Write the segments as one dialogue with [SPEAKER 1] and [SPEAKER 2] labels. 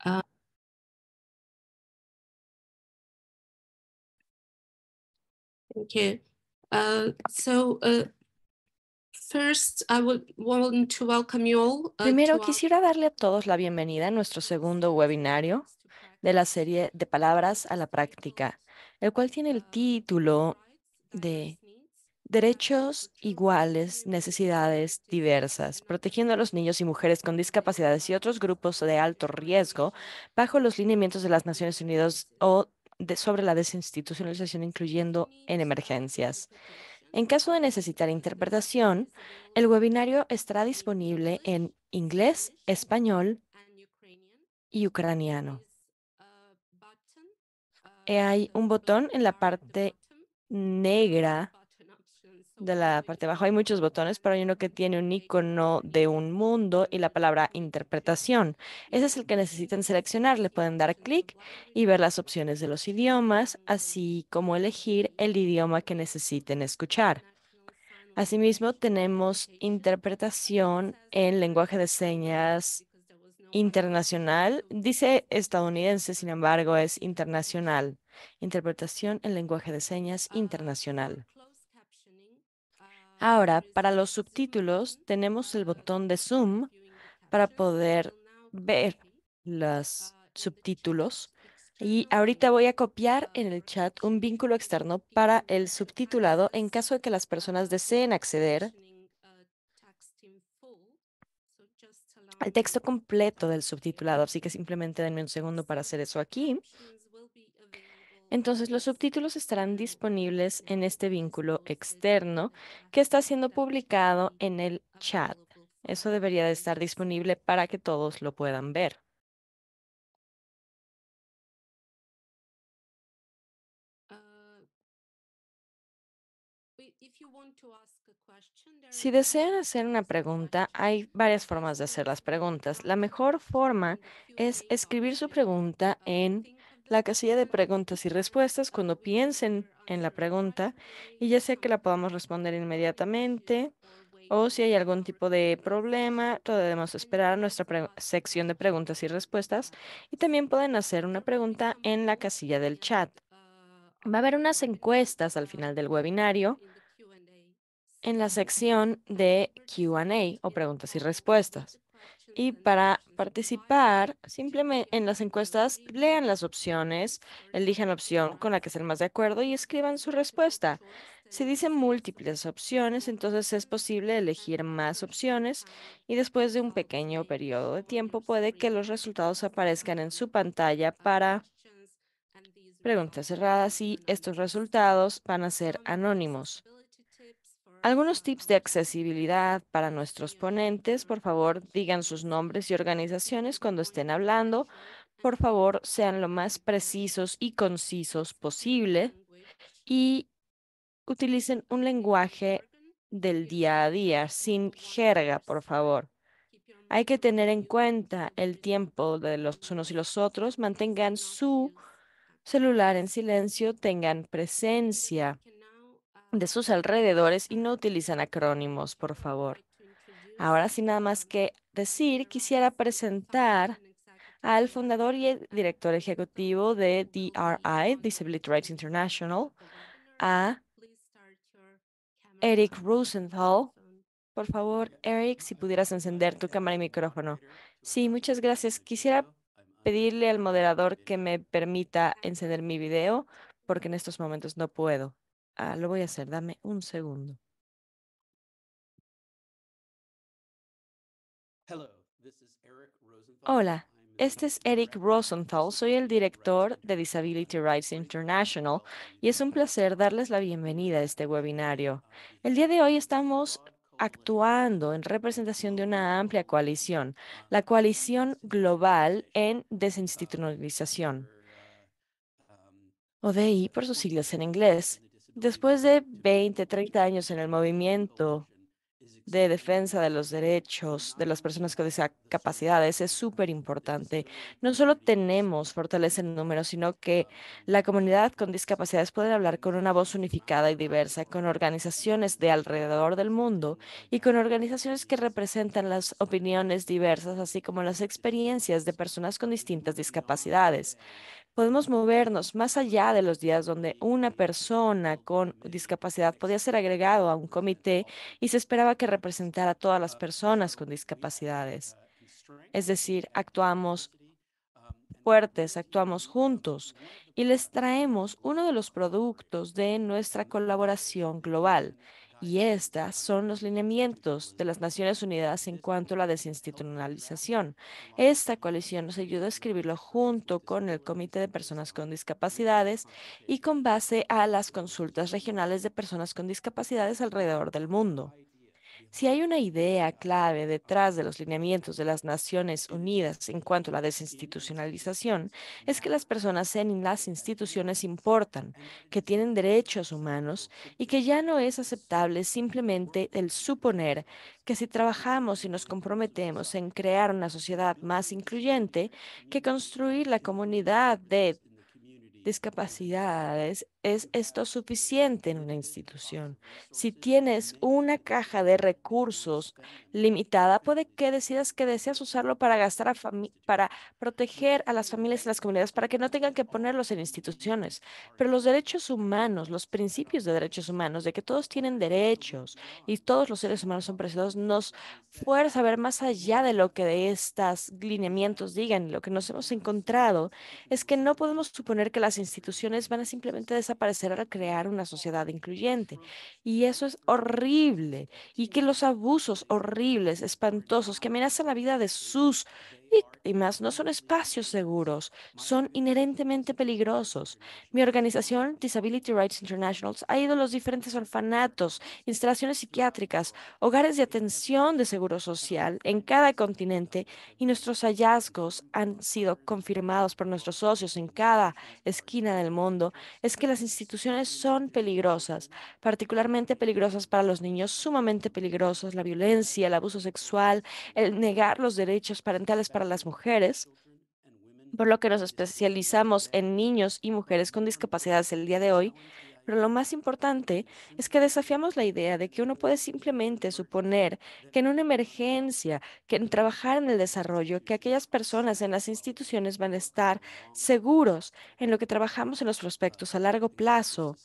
[SPEAKER 1] Uh, Thank you. First, I would want to welcome you all
[SPEAKER 2] Primero,
[SPEAKER 1] to our
[SPEAKER 2] quisiera darle a todos la bienvenida a nuestro segundo webinario de la serie de Palabras a la Práctica, el cual tiene el título de Derechos iguales, necesidades diversas, protegiendo a los niños y mujeres con discapacidades y otros grupos de alto riesgo bajo los lineamientos de las Naciones Unidas sobre la desinstitucionalización, incluyendo en emergencias. En caso de necesitar interpretación, el webinario estará disponible en inglés, español y ucraniano. Hay un botón en la parte negra de la parte de abajo. Hay muchos botones, pero hay uno que tiene un icono de un mundo y la palabra interpretación. Ese es el que necesitan seleccionar. Le pueden dar clic y ver las opciones de los idiomas, así como elegir el idioma que necesiten escuchar. Asimismo, tenemos interpretación en lenguaje de señas internacional. Dice estadounidense, sin embargo, es internacional. Interpretación en lenguaje de señas internacional. Ahora, para los subtítulos, tenemos el botón de Zoom para poder ver los subtítulos. Y ahorita voy a copiar en el chat un vínculo externo para el subtitulado en caso de que las personas deseen acceder al texto completo del subtitulado. Así que simplemente denme un segundo para hacer eso aquí. Entonces, los subtítulos estarán disponibles en este vínculo externo que está siendo publicado en el chat. Eso debería de estar disponible para que todos lo puedan ver. Si desean hacer una pregunta, hay varias formas de hacer las preguntas. La mejor forma es escribir su pregunta en la casilla de preguntas y respuestas cuando piensen en la pregunta y ya sea que la podamos responder inmediatamente o si hay algún tipo de problema, debemos esperar a nuestra sección de preguntas y respuestas y también pueden hacer una pregunta en la casilla del chat. Va a haber unas encuestas al final del webinario en la sección de Q&A o preguntas y respuestas. Y para participar, simplemente en las encuestas, lean las opciones, elijan la opción con la que estén más de acuerdo y escriban su respuesta. Si dicen múltiples opciones, entonces es posible elegir más opciones y después de un pequeño periodo de tiempo puede que los resultados aparezcan en su pantalla para preguntas cerradas y estos resultados van a ser anónimos. Algunos tips de accesibilidad para nuestros ponentes. Por favor, digan sus nombres y organizaciones cuando estén hablando. Por favor, sean lo más precisos y concisos posible y utilicen un lenguaje del día a día, sin jerga, por favor. Hay que tener en cuenta el tiempo de los unos y los otros. Mantengan su celular en silencio, tengan presencia de sus alrededores y no utilizan acrónimos, por favor. Ahora, sin nada más que decir, quisiera presentar al fundador y el director ejecutivo de DRI, Disability Rights International, a Eric Rosenthal. Por favor, Eric, si pudieras encender tu cámara y micrófono. Sí, muchas gracias. Quisiera pedirle al moderador que me permita encender mi video, porque en estos momentos no puedo. Lo voy a hacer, dame un segundo. Hola, este es Eric Rosenthal, soy el director de Disability Rights International y es un placer darles la bienvenida a este webinario. El día de hoy estamos actuando en representación de una amplia coalición, la Coalición Global en Desinstitucionalización, o DI por sus siglas en inglés. Después de 20, 30 años en el movimiento de defensa de los derechos de las personas con discapacidades es súper importante. No solo tenemos fortaleza en números, sino que la comunidad con discapacidades puede hablar con una voz unificada y diversa, con organizaciones de alrededor del mundo y con organizaciones que representan las opiniones diversas, así como las experiencias de personas con distintas discapacidades. Podemos movernos más allá de los días donde una persona con discapacidad podía ser agregado a un comité y se esperaba que representara a todas las personas con discapacidades. Es decir, actuamos fuertes, actuamos juntos y les traemos uno de los productos de nuestra colaboración global. Y estas son los lineamientos de las Naciones Unidas en cuanto a la desinstitucionalización. Esta coalición nos ayudó a escribirlo junto con el Comité de Personas con Discapacidades y con base a las consultas regionales de personas con discapacidades alrededor del mundo. Si hay una idea clave detrás de los lineamientos de las Naciones Unidas en cuanto a la desinstitucionalización, es que las personas en las instituciones importan, que tienen derechos humanos y que ya no es aceptable simplemente el suponer que si trabajamos y nos comprometemos en crear una sociedad más incluyente, que construir la comunidad de discapacidades, ¿es esto suficiente en una institución? Si tienes una caja de recursos limitada, puede que decidas que deseas usarlo para gastar para proteger a las familias y las comunidades, para que no tengan que ponerlos en instituciones. Pero los derechos humanos, los principios de derechos humanos, de que todos tienen derechos y todos los seres humanos son preciosos, nos fuerza a ver más allá de lo que de estos lineamientos digan. Lo que nos hemos encontrado es que no podemos suponer que las instituciones van a simplemente desaparecer al crear una sociedad incluyente. Y eso es horrible. Y que los abusos horribles, espantosos, que amenazan la vida de sus víctimas no son espacios seguros, son inherentemente peligrosos. Mi organización, Disability Rights International, ha ido a los diferentes orfanatos, instalaciones psiquiátricas, hogares de atención de seguro social en cada continente y nuestros hallazgos han sido confirmados por nuestros socios en cada esquina del mundo, es que las instituciones son peligrosas, particularmente peligrosas para los niños, sumamente peligrosos, la violencia, el abuso sexual, el negar los derechos parentales para las mujeres, por lo que nos especializamos en niños y mujeres con discapacidades el día de hoy. Pero lo más importante es que desafiamos la idea de que uno puede simplemente suponer que en una emergencia, que en trabajar en el desarrollo, que aquellas personas en las instituciones van a estar seguros en lo que trabajamos en los prospectos a largo plazo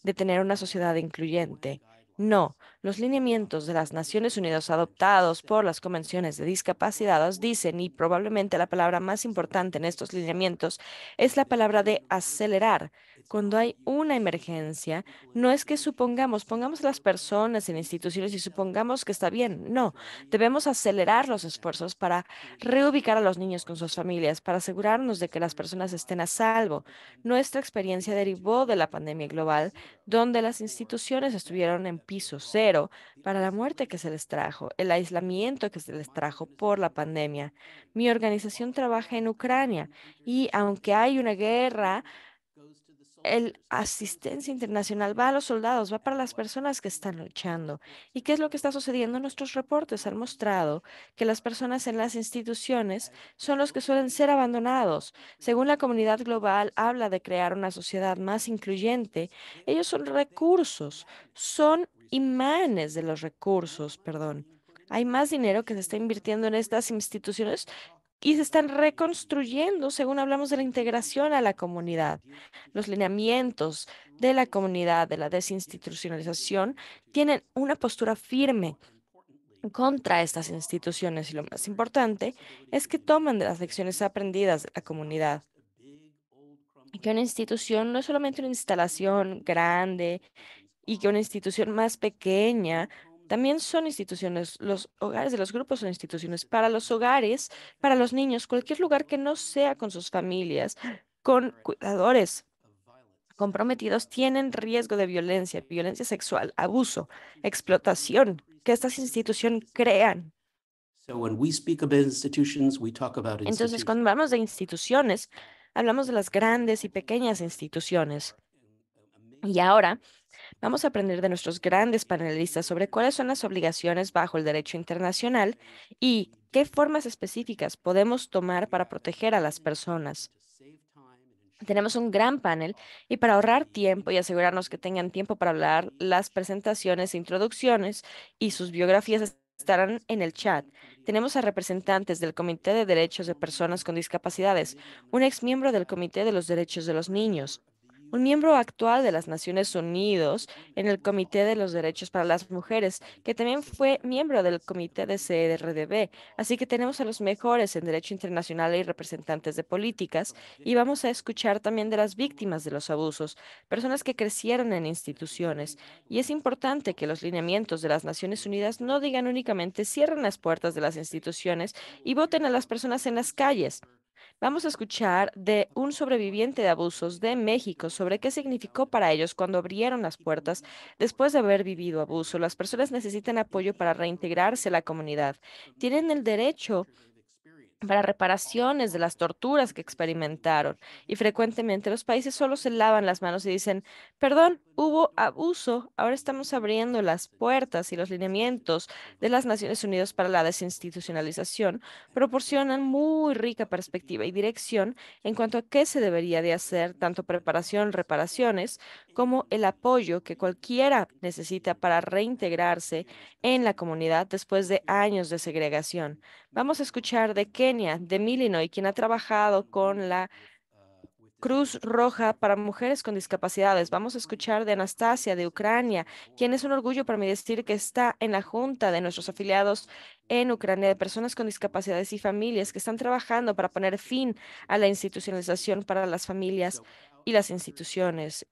[SPEAKER 2] de tener una sociedad incluyente. No, los lineamientos de las Naciones Unidas adoptados por las convenciones de discapacitados dicen, y probablemente la palabra más importante en estos lineamientos es la palabra de acelerar. Cuando hay una emergencia, no es que pongamos a las personas en instituciones y supongamos que está bien. No, debemos acelerar los esfuerzos para reubicar a los niños con sus familias, para asegurarnos de que las personas estén a salvo. Nuestra experiencia derivó de la pandemia global donde las instituciones estuvieron en piso cero para la muerte que se les trajo, el aislamiento que se les trajo por la pandemia. Mi organización trabaja en Ucrania y aunque hay una guerra, el asistencia internacional va a los soldados, va para las personas que están luchando. ¿Y qué es lo que está sucediendo? Nuestros reportes han mostrado que las personas en las instituciones son los que suelen ser abandonados. Según la comunidad global, habla de crear una sociedad más incluyente. Ellos son recursos, son imanes de los recursos, perdón. Hay más dinero que se está invirtiendo en estas instituciones y se están reconstruyendo según hablamos de la integración a la comunidad. Los lineamientos de la comunidad, de la desinstitucionalización, tienen una postura firme contra estas instituciones y lo más importante es que toman de las lecciones aprendidas de la comunidad. Y que una institución no es solamente una instalación grande y que una institución más pequeña también son instituciones, los hogares de los grupos son instituciones para los hogares, para los niños, cualquier lugar que no sea con sus familias, con cuidadores comprometidos, tienen riesgo de violencia, violencia sexual, abuso, explotación, que estas instituciones crean.
[SPEAKER 3] So when we speak about institutions, we talk about
[SPEAKER 2] Entonces,
[SPEAKER 3] institutions.
[SPEAKER 2] cuando hablamos de instituciones, hablamos de las grandes y pequeñas instituciones. Y ahora Vamos a aprender de nuestros grandes panelistas sobre cuáles son las obligaciones bajo el derecho internacional y qué formas específicas podemos tomar para proteger a las personas. Tenemos un gran panel y para ahorrar tiempo y asegurarnos que tengan tiempo para hablar, las presentaciones e introducciones y sus biografías estarán en el chat. Tenemos a representantes del Comité de Derechos de Personas con Discapacidades, un ex miembro del Comité de los Derechos de los Niños, un miembro actual de las Naciones Unidas en el Comité de los Derechos para las Mujeres, que también fue miembro del Comité de CRDB. Así que tenemos a los mejores en Derecho Internacional y representantes de políticas y vamos a escuchar también de las víctimas de los abusos, personas que crecieron en instituciones. Y es importante que los lineamientos de las Naciones Unidas no digan únicamente cierren las puertas de las instituciones y voten a las personas en las calles. Vamos a escuchar de un sobreviviente de abusos de México sobre qué significó para ellos cuando abrieron las puertas después de haber vivido abuso. Las personas necesitan apoyo para reintegrarse a la comunidad. Tienen el derecho para reparaciones de las torturas que experimentaron. Y frecuentemente los países solo se lavan las manos y dicen, perdón, hubo abuso, ahora estamos abriendo las puertas y los lineamientos de las Naciones Unidas para la desinstitucionalización proporcionan muy rica perspectiva y dirección en cuanto a qué se debería de hacer, tanto preparación, reparaciones, como el apoyo que cualquiera necesita para reintegrarse en la comunidad después de años de segregación. Vamos a escuchar de Kenia, de Illinois, quien ha trabajado con la Cruz Roja para mujeres con discapacidades. Vamos a escuchar de Anastasia, de Ucrania, quien es un orgullo para mí decir que está en la junta de nuestros afiliados en Ucrania de personas con discapacidades y familias que están trabajando para poner fin a la institucionalización para las familias y las instituciones.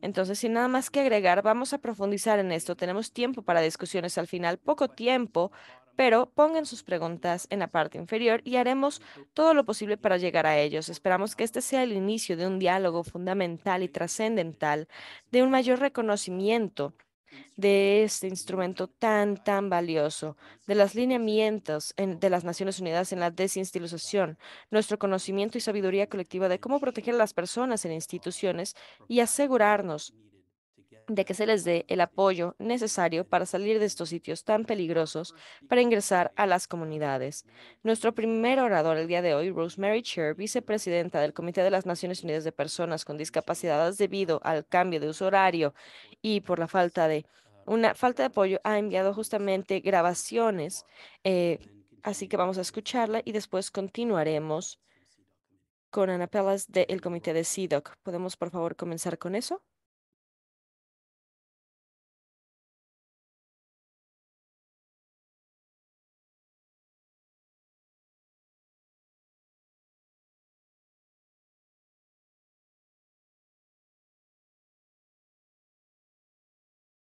[SPEAKER 2] Entonces, sin nada más que agregar, vamos a profundizar en esto. Tenemos tiempo para discusiones al final, poco tiempo, pero pongan sus preguntas en la parte inferior y haremos todo lo posible para llegar a ellos. Esperamos que este sea el inicio de un diálogo fundamental y trascendental, de un mayor reconocimiento de este instrumento tan valioso, de los lineamientos de las Naciones Unidas en la desinstitucionalización, nuestro conocimiento y sabiduría colectiva de cómo proteger a las personas en instituciones y asegurarnos de que se les dé el apoyo necesario para salir de estos sitios tan peligrosos para ingresar a las comunidades. Nuestro primer orador el día de hoy, Rosemary Cher, vicepresidenta del Comité de las Naciones Unidas de Personas con Discapacidades debido al cambio de uso horario y por la falta de apoyo, ha enviado justamente grabaciones. Así que vamos a escucharla y después continuaremos con Ana Pelas del Comité de CEDAW. ¿Podemos, por favor, comenzar con eso?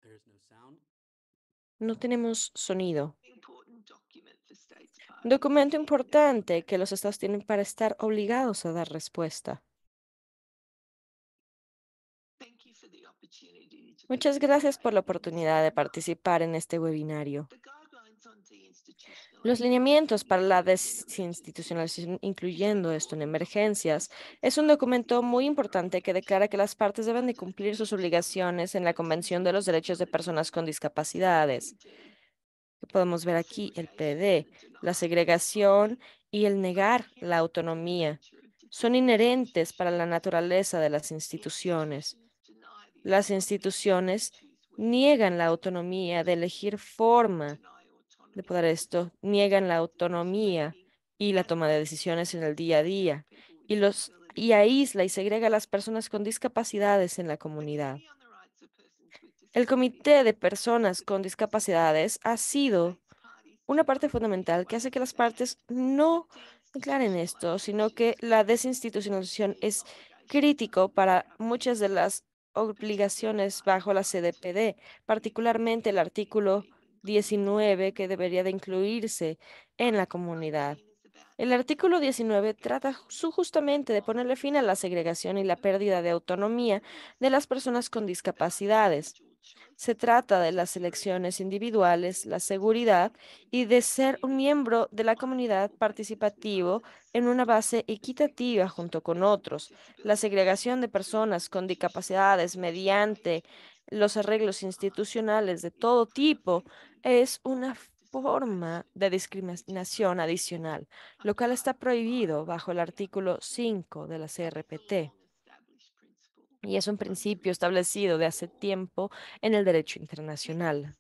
[SPEAKER 3] There's no sound.
[SPEAKER 2] No tenemos sonido. Documento importante que los estados tienen para estar obligados a dar respuesta. Muchas gracias por la oportunidad de participar en este webinario. Los lineamientos para la desinstitucionalización, incluyendo esto en emergencias, es un documento muy importante que declara que las partes deben de cumplir sus obligaciones en la Convención de los Derechos de Personas con Discapacidades. Que podemos ver aquí el PD, la segregación y el negar la autonomía son inherentes para la naturaleza de las instituciones. Las instituciones niegan la autonomía de elegir forma de poder esto, niegan la autonomía y la toma de decisiones en el día a día y aísla y segrega a las personas con discapacidades en la comunidad. El Comité de Personas con Discapacidades ha sido una parte fundamental que hace que las partes no declaren esto, sino que la desinstitucionalización es crítico para muchas de las obligaciones bajo la CDPD, particularmente el artículo 19 que debería de incluirse en la comunidad. El artículo 19 trata justamente de ponerle fin a la segregación y la pérdida de autonomía de las personas con discapacidades. Se trata de las elecciones individuales, la seguridad y de ser un miembro de la comunidad participativo en una base equitativa junto con otros. La segregación de personas con discapacidades mediante los arreglos institucionales de todo tipo es una forma de discriminación adicional, lo cual está prohibido bajo el artículo 5 de la CRPT y es un principio establecido de hace tiempo en el derecho internacional.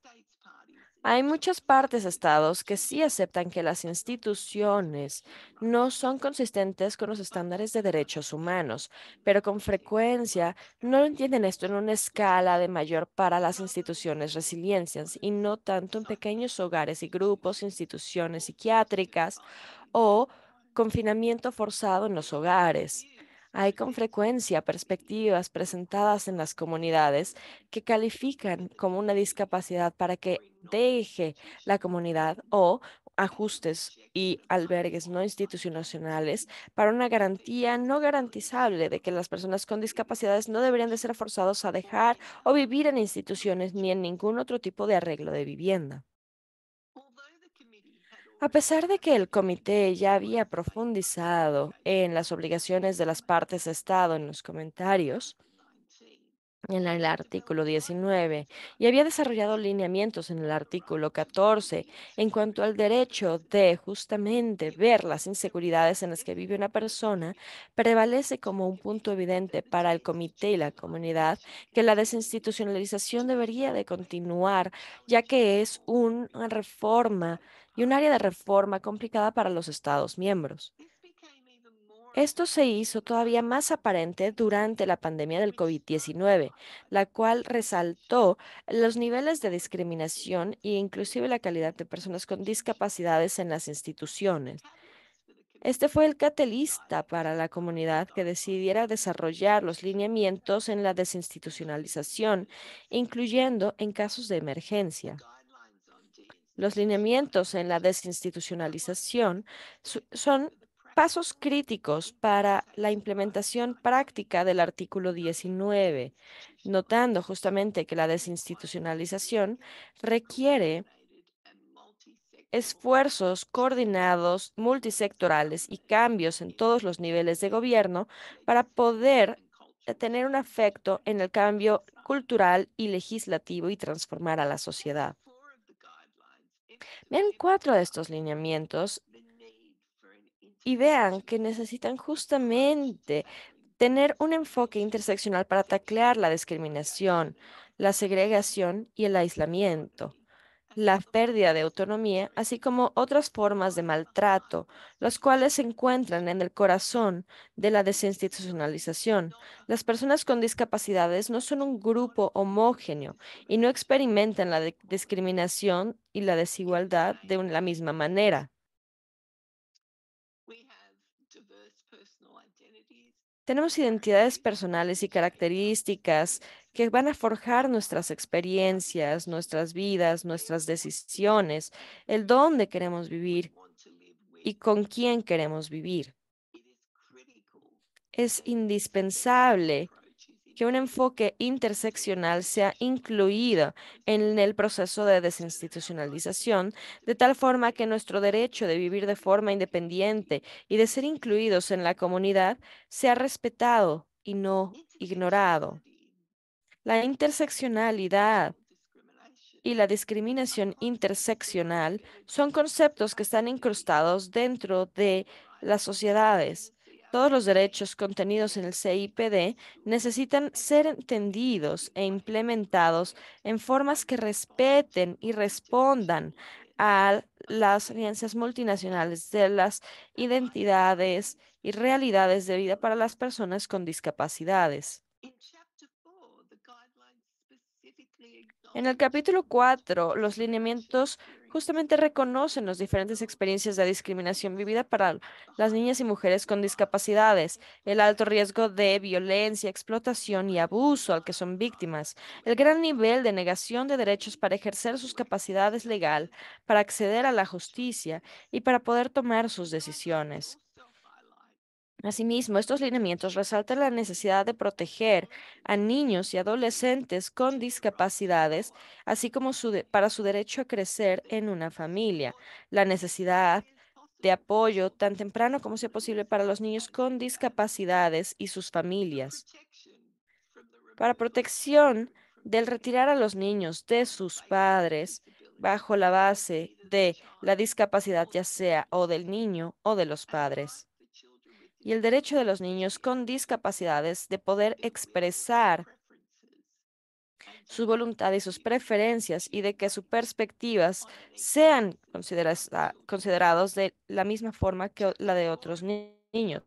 [SPEAKER 2] Hay muchas partes, estados, que sí aceptan que las instituciones no son consistentes con los estándares de derechos humanos, pero con frecuencia no lo entienden esto en una escala de mayor para las instituciones resiliencias y no tanto en pequeños hogares y grupos, instituciones psiquiátricas o confinamiento forzado en los hogares. Hay con frecuencia perspectivas presentadas en las comunidades que califican como una discapacidad para que deje la comunidad o ajustes y albergues no institucionales para una garantía no garantizable de que las personas con discapacidades no deberían de ser forzados a dejar o vivir en instituciones ni en ningún otro tipo de arreglo de vivienda. A pesar de que el comité ya había profundizado en las obligaciones de las partes de Estado en los comentarios, en el artículo 19 y había desarrollado lineamientos en el artículo 14 en cuanto al derecho de justamente ver las inseguridades en las que vive una persona, prevalece como un punto evidente para el comité y la comunidad que la desinstitucionalización debería de continuar, ya que es una reforma y un área de reforma complicada para los Estados miembros. Esto se hizo todavía más aparente durante la pandemia del COVID-19, la cual resaltó los niveles de discriminación e inclusive la calidad de personas con discapacidades en las instituciones. Este fue el catalista para la comunidad que decidiera desarrollar los lineamientos en la desinstitucionalización, incluyendo en casos de emergencia. Los lineamientos en la desinstitucionalización son pasos críticos para la implementación práctica del artículo 19, notando justamente que la desinstitucionalización requiere esfuerzos coordinados, multisectorales y cambios en todos los niveles de gobierno para poder tener un efecto en el cambio cultural y legislativo y transformar a la sociedad. Vean 4 de estos lineamientos y vean que necesitan justamente tener un enfoque interseccional para taclear la discriminación, la segregación y el aislamiento, la pérdida de autonomía, así como otras formas de maltrato, las cuales se encuentran en el corazón de la desinstitucionalización. Las personas con discapacidades no son un grupo homogéneo y no experimentan la discriminación y la desigualdad de la misma manera. Tenemos identidades personales y características que van a forjar nuestras experiencias, nuestras vidas, nuestras decisiones, el dónde queremos vivir y con quién queremos vivir. Es indispensable que un enfoque interseccional sea incluido en el proceso de desinstitucionalización, de tal forma que nuestro derecho de vivir de forma independiente y de ser incluidos en la comunidad sea respetado y no ignorado. La interseccionalidad y la discriminación interseccional son conceptos que están incrustados dentro de las sociedades. Todos los derechos contenidos en el CIPD necesitan ser entendidos e implementados en formas que respeten y respondan a las alianzas multinacionales de las identidades y realidades de vida para las personas con discapacidades. En el capítulo 4, los lineamientos justamente reconocen las diferentes experiencias de discriminación vivida para las niñas y mujeres con discapacidades, el alto riesgo de violencia, explotación y abuso al que son víctimas, el gran nivel de negación de derechos para ejercer sus capacidades legal, para acceder a la justicia y para poder tomar sus decisiones. Asimismo, estos lineamientos resaltan la necesidad de proteger a niños y adolescentes con discapacidades, así como para su derecho a crecer en una familia, la necesidad de apoyo tan temprano como sea posible para los niños con discapacidades y sus familias, para protección del retirar a los niños de sus padres bajo la base de la discapacidad, ya sea o del niño o de los padres. Y el derecho de los niños con discapacidades de poder expresar su voluntad y sus preferencias y de que sus perspectivas sean considerados de la misma forma que la de otros niños.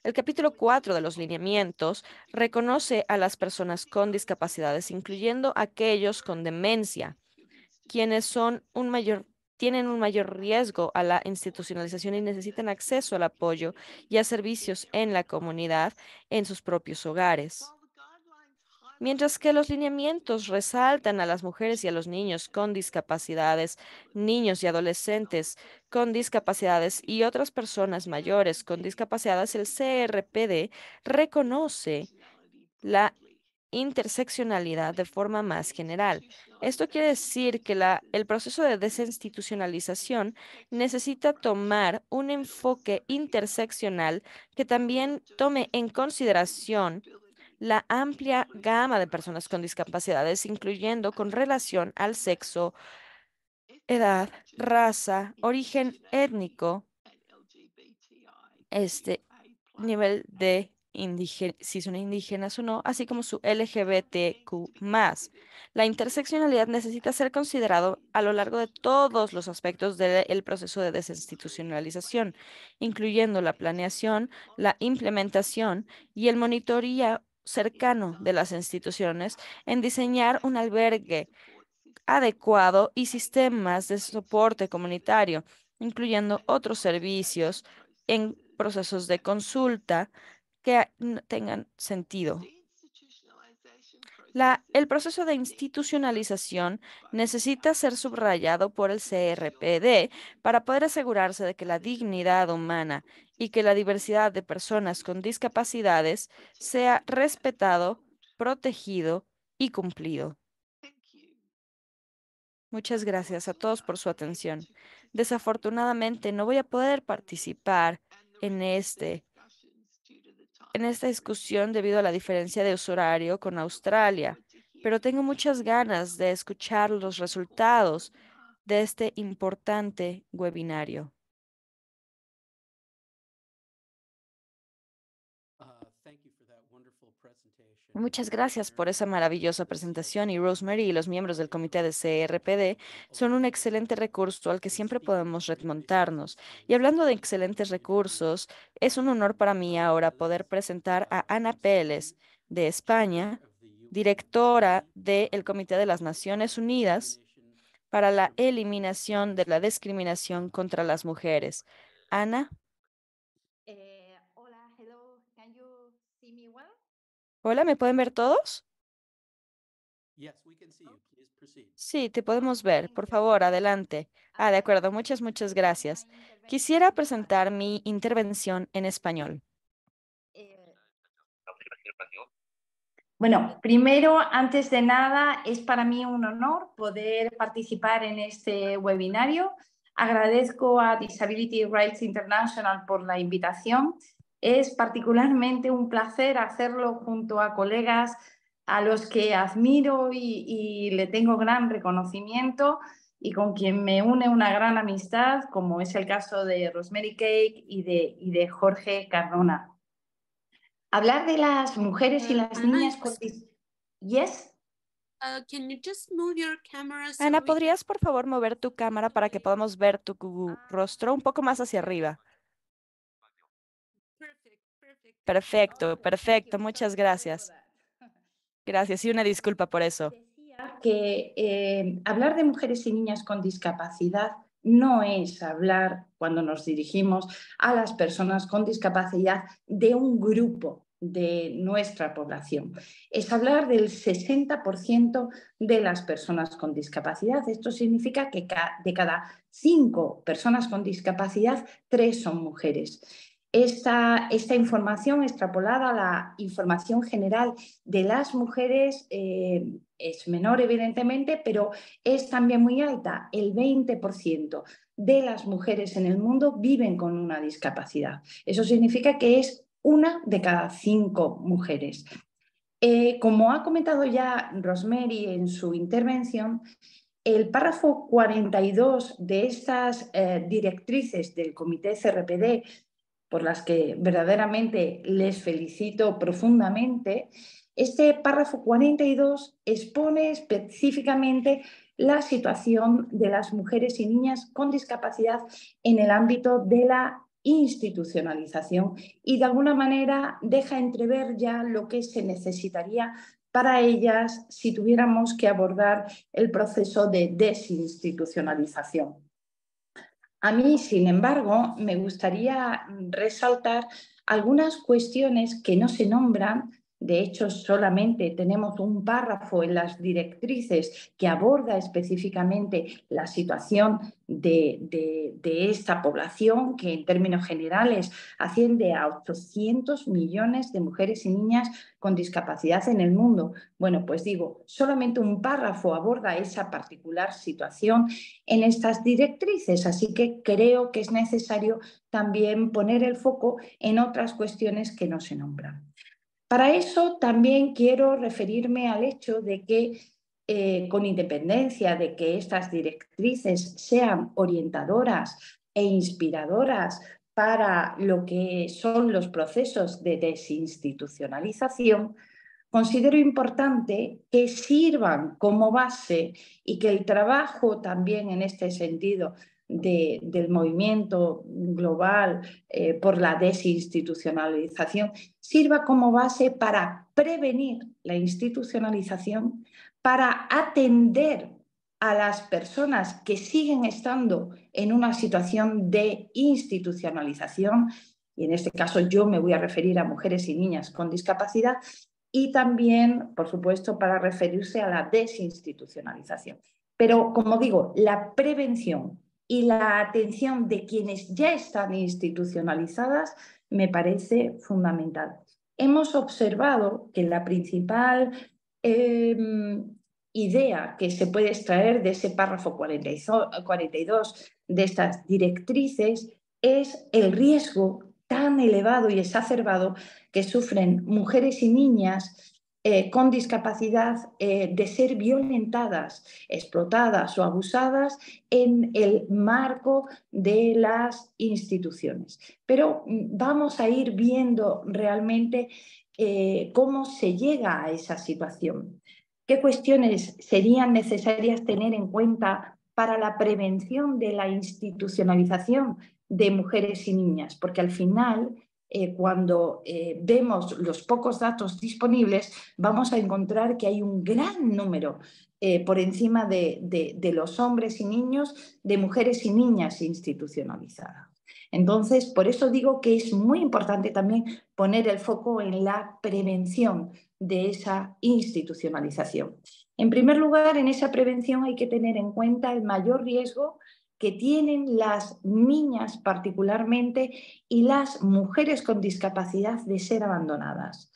[SPEAKER 2] El capítulo 4 de los lineamientos reconoce a las personas con discapacidades, incluyendo aquellos con demencia, quienes tienen un mayor riesgo a la institucionalización y necesitan acceso al apoyo y a servicios en la comunidad en sus propios hogares. Mientras que los lineamientos resaltan a las mujeres y a los niños con discapacidades, niños y adolescentes con discapacidades y otras personas mayores con discapacidades, el CRPD reconoce la interseccionalidad de forma más general. Esto quiere decir que el proceso de desinstitucionalización necesita tomar un enfoque interseccional que también tome en consideración la amplia gama de personas con discapacidades, incluyendo con relación al sexo, edad, raza, origen étnico, nivel de si son indígenas o no, así como su LGBTQ+. La interseccionalidad necesita ser considerado a lo largo de todos los aspectos del proceso de desinstitucionalización, incluyendo la planeación, la implementación y el monitoreo cercano de las instituciones en diseñar un albergue adecuado y sistemas de soporte comunitario, incluyendo otros servicios en procesos de consulta que tengan sentido. El proceso de institucionalización necesita ser subrayado por el CRPD para poder asegurarse de que la dignidad humana y que la diversidad de personas con discapacidades sea respetado, protegido y cumplido. Muchas gracias a todos por su atención. Desafortunadamente no voy a poder participar en esta discusión debido a la diferencia de uso horario con Australia, pero tengo muchas ganas de escuchar los resultados de este importante webinario. Muchas gracias por esa maravillosa presentación y Rosemary y los miembros del comité de CRPD son un excelente recurso al que siempre podemos remontarnos. Y hablando de excelentes recursos, es un honor para mí ahora poder presentar a Ana Pérez de España, directora del Comité de las Naciones Unidas para la eliminación de la discriminación contra las mujeres. Ana.
[SPEAKER 4] Hola, hello, can you see me well?
[SPEAKER 2] Hola, ¿me pueden ver todos? Sí, te podemos ver. Por favor, adelante. De acuerdo. Muchas gracias. Quisiera presentar mi intervención en español.
[SPEAKER 4] Bueno, primero, antes de nada, es para mí un honor poder participar en este webinario. Agradezco a Disability Rights International por la invitación. Es particularmente un placer hacerlo junto a colegas a los que admiro y le tengo gran reconocimiento y con quien me une una gran amistad, como es el caso de Rosemary Cake y de Jorge Cardona. Hablar de las mujeres y las niñas con Yes.
[SPEAKER 1] Can you just move your camera so
[SPEAKER 2] Ana,
[SPEAKER 1] we
[SPEAKER 2] ¿podrías por favor mover tu cámara para que podamos ver tu rostro un poco más hacia arriba? Perfecto, perfecto. Muchas gracias. Gracias y una disculpa por eso.
[SPEAKER 4] Decía que hablar de mujeres y niñas con discapacidad no es hablar, cuando nos dirigimos a las personas con discapacidad, de un grupo de nuestra población. Es hablar del 60% de las personas con discapacidad. Esto significa que de cada 5 personas con discapacidad, 3 son mujeres. Esta información extrapolada a la información general de las mujeres es menor, evidentemente, pero es también muy alta. El 20% de las mujeres en el mundo viven con una discapacidad. Eso significa que es 1 de cada 5 mujeres. Como ha comentado ya Rosemary en su intervención, el párrafo 42 de estas directrices del Comité CRPD, por las que verdaderamente les felicito profundamente, este párrafo 42 expone específicamente la situación de las mujeres y niñas con discapacidad en el ámbito de la institucionalización y de alguna manera deja entrever ya lo que se necesitaría para ellas si tuviéramos que abordar el proceso de desinstitucionalización. A mí, sin embargo, me gustaría resaltar algunas cuestiones que no se nombran. De hecho, solamente tenemos un párrafo en las directrices que aborda específicamente la situación de esta población, que en términos generales asciende a 800 millones de mujeres y niñas con discapacidad en el mundo. Bueno, pues digo, solamente un párrafo aborda esa particular situación en estas directrices, así que creo que es necesario también poner el foco en otras cuestiones que no se nombran. Para eso también quiero referirme al hecho de que, con independencia de que estas directrices sean orientadoras e inspiradoras para lo que son los procesos de desinstitucionalización, considero importante que sirvan como base y que el trabajo también en este sentido del movimiento global por la desinstitucionalización sirva como base para prevenir la institucionalización, para atender a las personas que siguen estando en una situación de institucionalización, y en este caso yo me voy a referir a mujeres y niñas con discapacidad, y también, por supuesto, para referirse a la desinstitucionalización. Pero, como digo, la prevención y la atención de quienes ya están institucionalizadas me parece fundamental. Hemos observado que la principal idea que se puede extraer de ese párrafo 42 de estas directrices es el riesgo tan elevado y exacerbado que sufren mujeres y niñas con discapacidad de ser violentadas, explotadas o abusadas en el marco de las instituciones. Pero vamos a ir viendo realmente cómo se llega a esa situación. ¿Qué cuestiones serían necesarias tener en cuenta para la prevención de la institucionalización de mujeres y niñas? Porque al final, cuando vemos los pocos datos disponibles, vamos a encontrar que hay un gran número, por encima de los hombres y niños, de mujeres y niñas institucionalizadas. Entonces, por eso digo que es muy importante también poner el foco en la prevención de esa institucionalización. En primer lugar, en esa prevención hay que tener en cuenta el mayor riesgo que tienen las niñas particularmente y las mujeres con discapacidad de ser abandonadas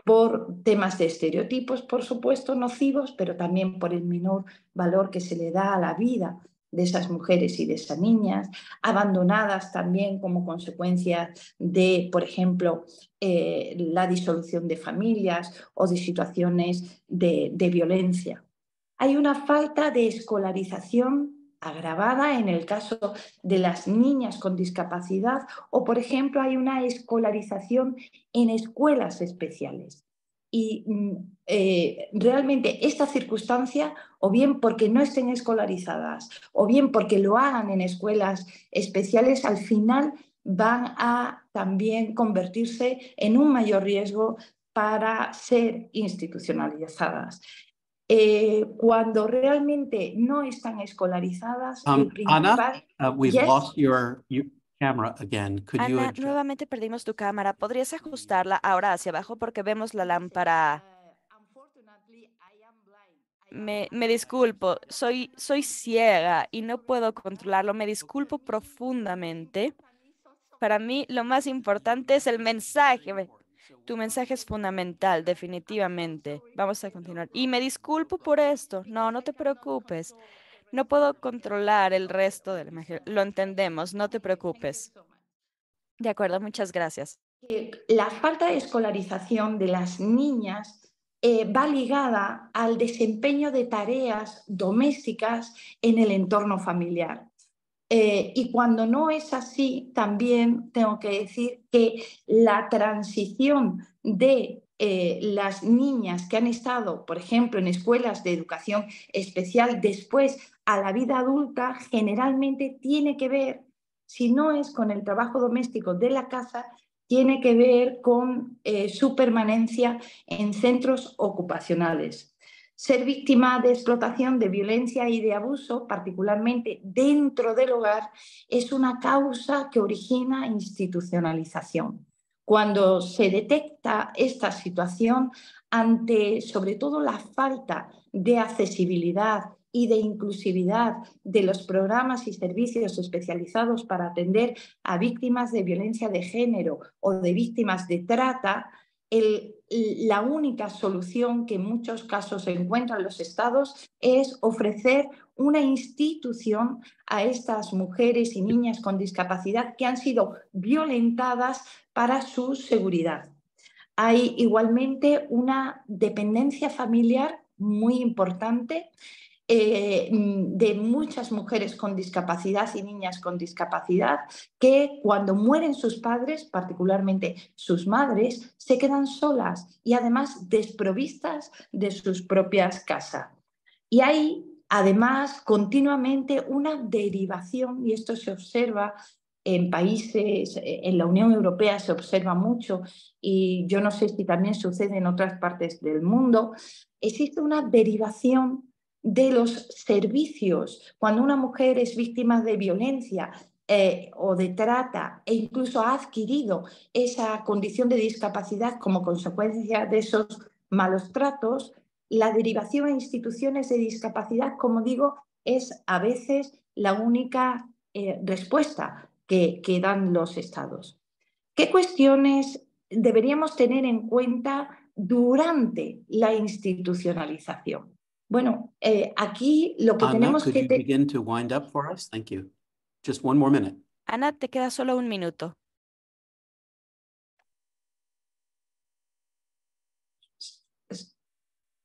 [SPEAKER 4] por temas de estereotipos, por supuesto, nocivos, pero también por el menor valor que se le da a la vida de esas mujeres y de esas niñas, abandonadas también como consecuencia de, por ejemplo, la disolución de familias o de situaciones de violencia. Hay una falta de escolarización agravada en el caso de las niñas con discapacidad o, por ejemplo, hay una escolarización en escuelas especiales. Y realmente esta circunstancia, o bien porque no estén escolarizadas, o bien porque lo hagan en escuelas especiales, al final van a también convertirse en un mayor riesgo para ser institucionalizadas. Cuando realmente no están escolarizadas, el principal...
[SPEAKER 3] Ana, we've
[SPEAKER 4] Yes.
[SPEAKER 3] lost your camera again. Could you
[SPEAKER 2] Ana,
[SPEAKER 3] adjust?
[SPEAKER 2] nuevamente perdimos tu cámara. ¿Podrías ajustarla ahora hacia abajo porque vemos la lámpara? Me disculpo, soy ciega y no puedo controlarlo. Me disculpo profundamente. Para mí, lo más importante es el mensaje. Tu mensaje es fundamental, definitivamente. Vamos a continuar. Y me disculpo por esto. No, no te preocupes. No puedo controlar el resto del mensaje. Lo entendemos, no te preocupes. De acuerdo, muchas gracias.
[SPEAKER 4] La falta de escolarización de las niñas va ligada al desempeño de tareas domésticas en el entorno familiar. Y cuando no es así, también tengo que decir que la transición de las niñas que han estado, por ejemplo, en escuelas de educación especial después a la vida adulta, generalmente tiene que ver, si no es con el trabajo doméstico de la casa, tiene que ver con su permanencia en centros ocupacionales. Ser víctima de explotación, de violencia y de abuso, particularmente dentro del hogar, es una causa que origina institucionalización. Cuando se detecta esta situación ante, sobre todo, la falta de accesibilidad y de inclusividad de los programas y servicios especializados para atender a víctimas de violencia de género o de víctimas de trata, la única solución que en muchos casos encuentran los estados es ofrecer una institución a estas mujeres y niñas con discapacidad que han sido violentadas para su seguridad. Hay igualmente una dependencia familiar muy importante de muchas mujeres con discapacidad y niñas con discapacidad que cuando mueren sus padres, particularmente sus madres, se quedan solas y además desprovistas de sus propias casas. Y hay además continuamente una derivación, y esto se observa en países, en la Unión Europea se observa mucho, y yo no sé si también sucede en otras partes del mundo, existe una derivación de los servicios. Cuando una mujer es víctima de violencia o de trata e incluso ha adquirido esa condición de discapacidad como consecuencia de esos malos tratos, la derivación a instituciones de discapacidad, como digo, es a veces la única respuesta que dan los estados. ¿Qué cuestiones deberíamos tener en cuenta durante la institucionalización? Bueno, aquí lo que
[SPEAKER 3] Anna,
[SPEAKER 4] tenemos
[SPEAKER 3] could
[SPEAKER 4] que...
[SPEAKER 3] you begin to wind up for us? Thank you. Just one more minute.
[SPEAKER 2] Ana, te queda solo un minuto.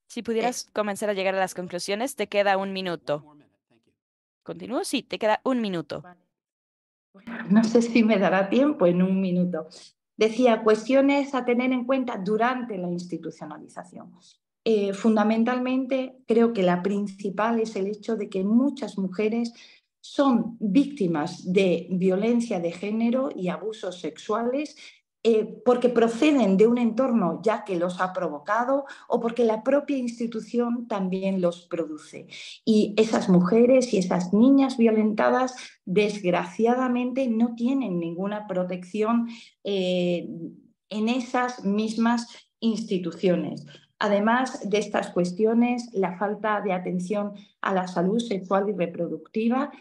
[SPEAKER 2] Si pudieras comenzar a llegar a las conclusiones, te queda un minuto. ¿Continúo? Sí, te queda un minuto.
[SPEAKER 4] No sé si me dará tiempo en un minuto. Decía, cuestiones a tener en cuenta durante la institucionalización. Fundamentalmente, creo que la principal es el hecho de que muchas mujeres son víctimas de violencia de género y abusos sexuales porque proceden de un entorno ya que los ha provocado o porque la propia institución también los produce. Y esas mujeres y esas niñas violentadas, desgraciadamente, no tienen ninguna protección en esas mismas instituciones. Además de estas cuestiones, la falta de atención a la salud sexual y reproductiva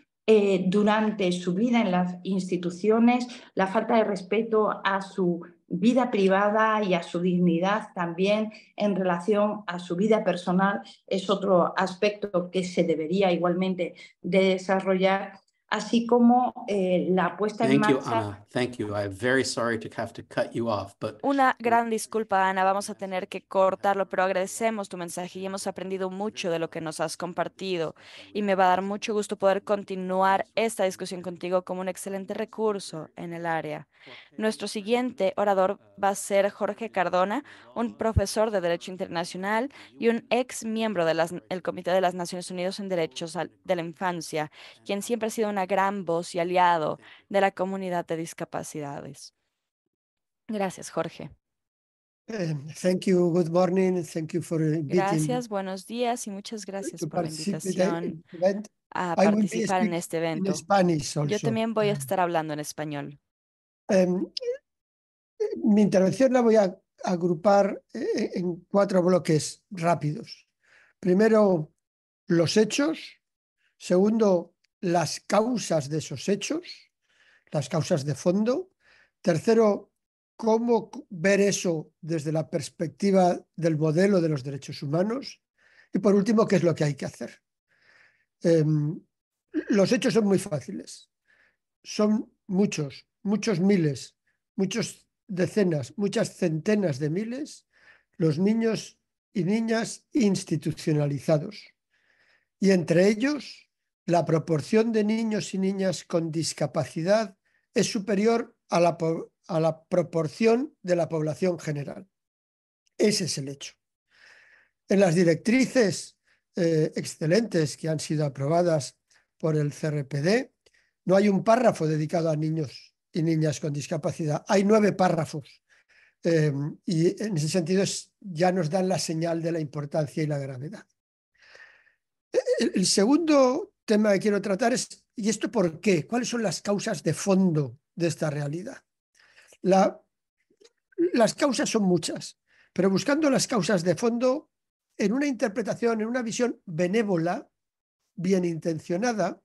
[SPEAKER 4] durante su vida en las instituciones, la falta de respeto a su vida privada y a su dignidad también en relación a su vida personal es otro aspecto que se debería igualmente de desarrollar, así como la puesta en
[SPEAKER 3] Thank you,
[SPEAKER 4] marcha.
[SPEAKER 3] Anna. Thank you. I'm very sorry to have to cut you off, but
[SPEAKER 2] Una gran disculpa, Ana, vamos a tener que cortarlo, pero agradecemos tu mensaje y hemos aprendido mucho de lo que nos has compartido. Y me va a dar mucho gusto poder continuar esta discusión contigo como un excelente recurso en el área. Nuestro siguiente orador va a ser Jorge Cardona, un profesor de Derecho Internacional y un ex miembro del Comité de las Naciones Unidas en Derechos de la Infancia, quien siempre ha sido una gran voz y aliado de la comunidad de discapacidades. Gracias, Jorge.
[SPEAKER 5] Thank you. Good morning. Thank you for inviting
[SPEAKER 2] Gracias, buenos días y muchas gracias
[SPEAKER 5] to
[SPEAKER 2] por la
[SPEAKER 5] participate
[SPEAKER 2] invitación
[SPEAKER 5] in the event.
[SPEAKER 2] a
[SPEAKER 5] I will be
[SPEAKER 2] participar en
[SPEAKER 5] speaking
[SPEAKER 2] este
[SPEAKER 5] in
[SPEAKER 2] evento.
[SPEAKER 5] Spanish
[SPEAKER 2] Yo
[SPEAKER 5] also.
[SPEAKER 2] también voy a estar hablando en español.
[SPEAKER 5] Mi intervención la voy a agrupar en 4 bloques rápidos. Primero, los hechos. Segundo, las causas de esos hechos, las causas de fondo. Tercero, cómo ver eso desde la perspectiva del modelo de los derechos humanos. Y por último, qué es lo que hay que hacer. Los hechos son muy fáciles. Son muchos miles, muchos decenas, muchas centenas de miles los niños y niñas institucionalizados. Y entre ellos, la proporción de niños y niñas con discapacidad es superior a la proporción de la población general. Ese es el hecho. En las directrices excelentes que han sido aprobadas por el CRPD, no hay un párrafo dedicado a niños y niñas con discapacidad. Hay 9 párrafos. Y en ese sentido ya nos dan la señal de la importancia y la gravedad. El segundo tema que quiero tratar es, ¿y esto por qué? ¿Cuáles son las causas de fondo de esta realidad? Las causas son muchas, pero buscando las causas de fondo, en una interpretación, en una visión benévola, bien intencionada,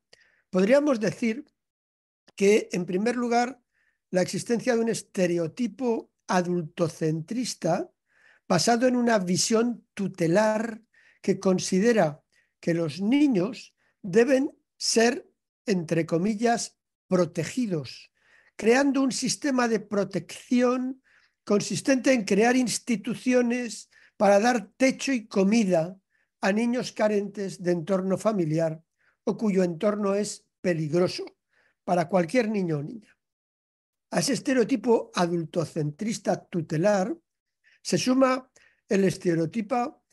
[SPEAKER 5] podríamos decir que, en primer lugar, la existencia de un estereotipo adultocentrista basado en una visión tutelar que considera que los niños deben ser, entre comillas, protegidos, creando un sistema de protección consistente en crear instituciones para dar techo y comida a niños carentes de entorno familiar o cuyo entorno es peligroso para cualquier niño o niña. A ese estereotipo adultocentrista tutelar se suma el estereotipo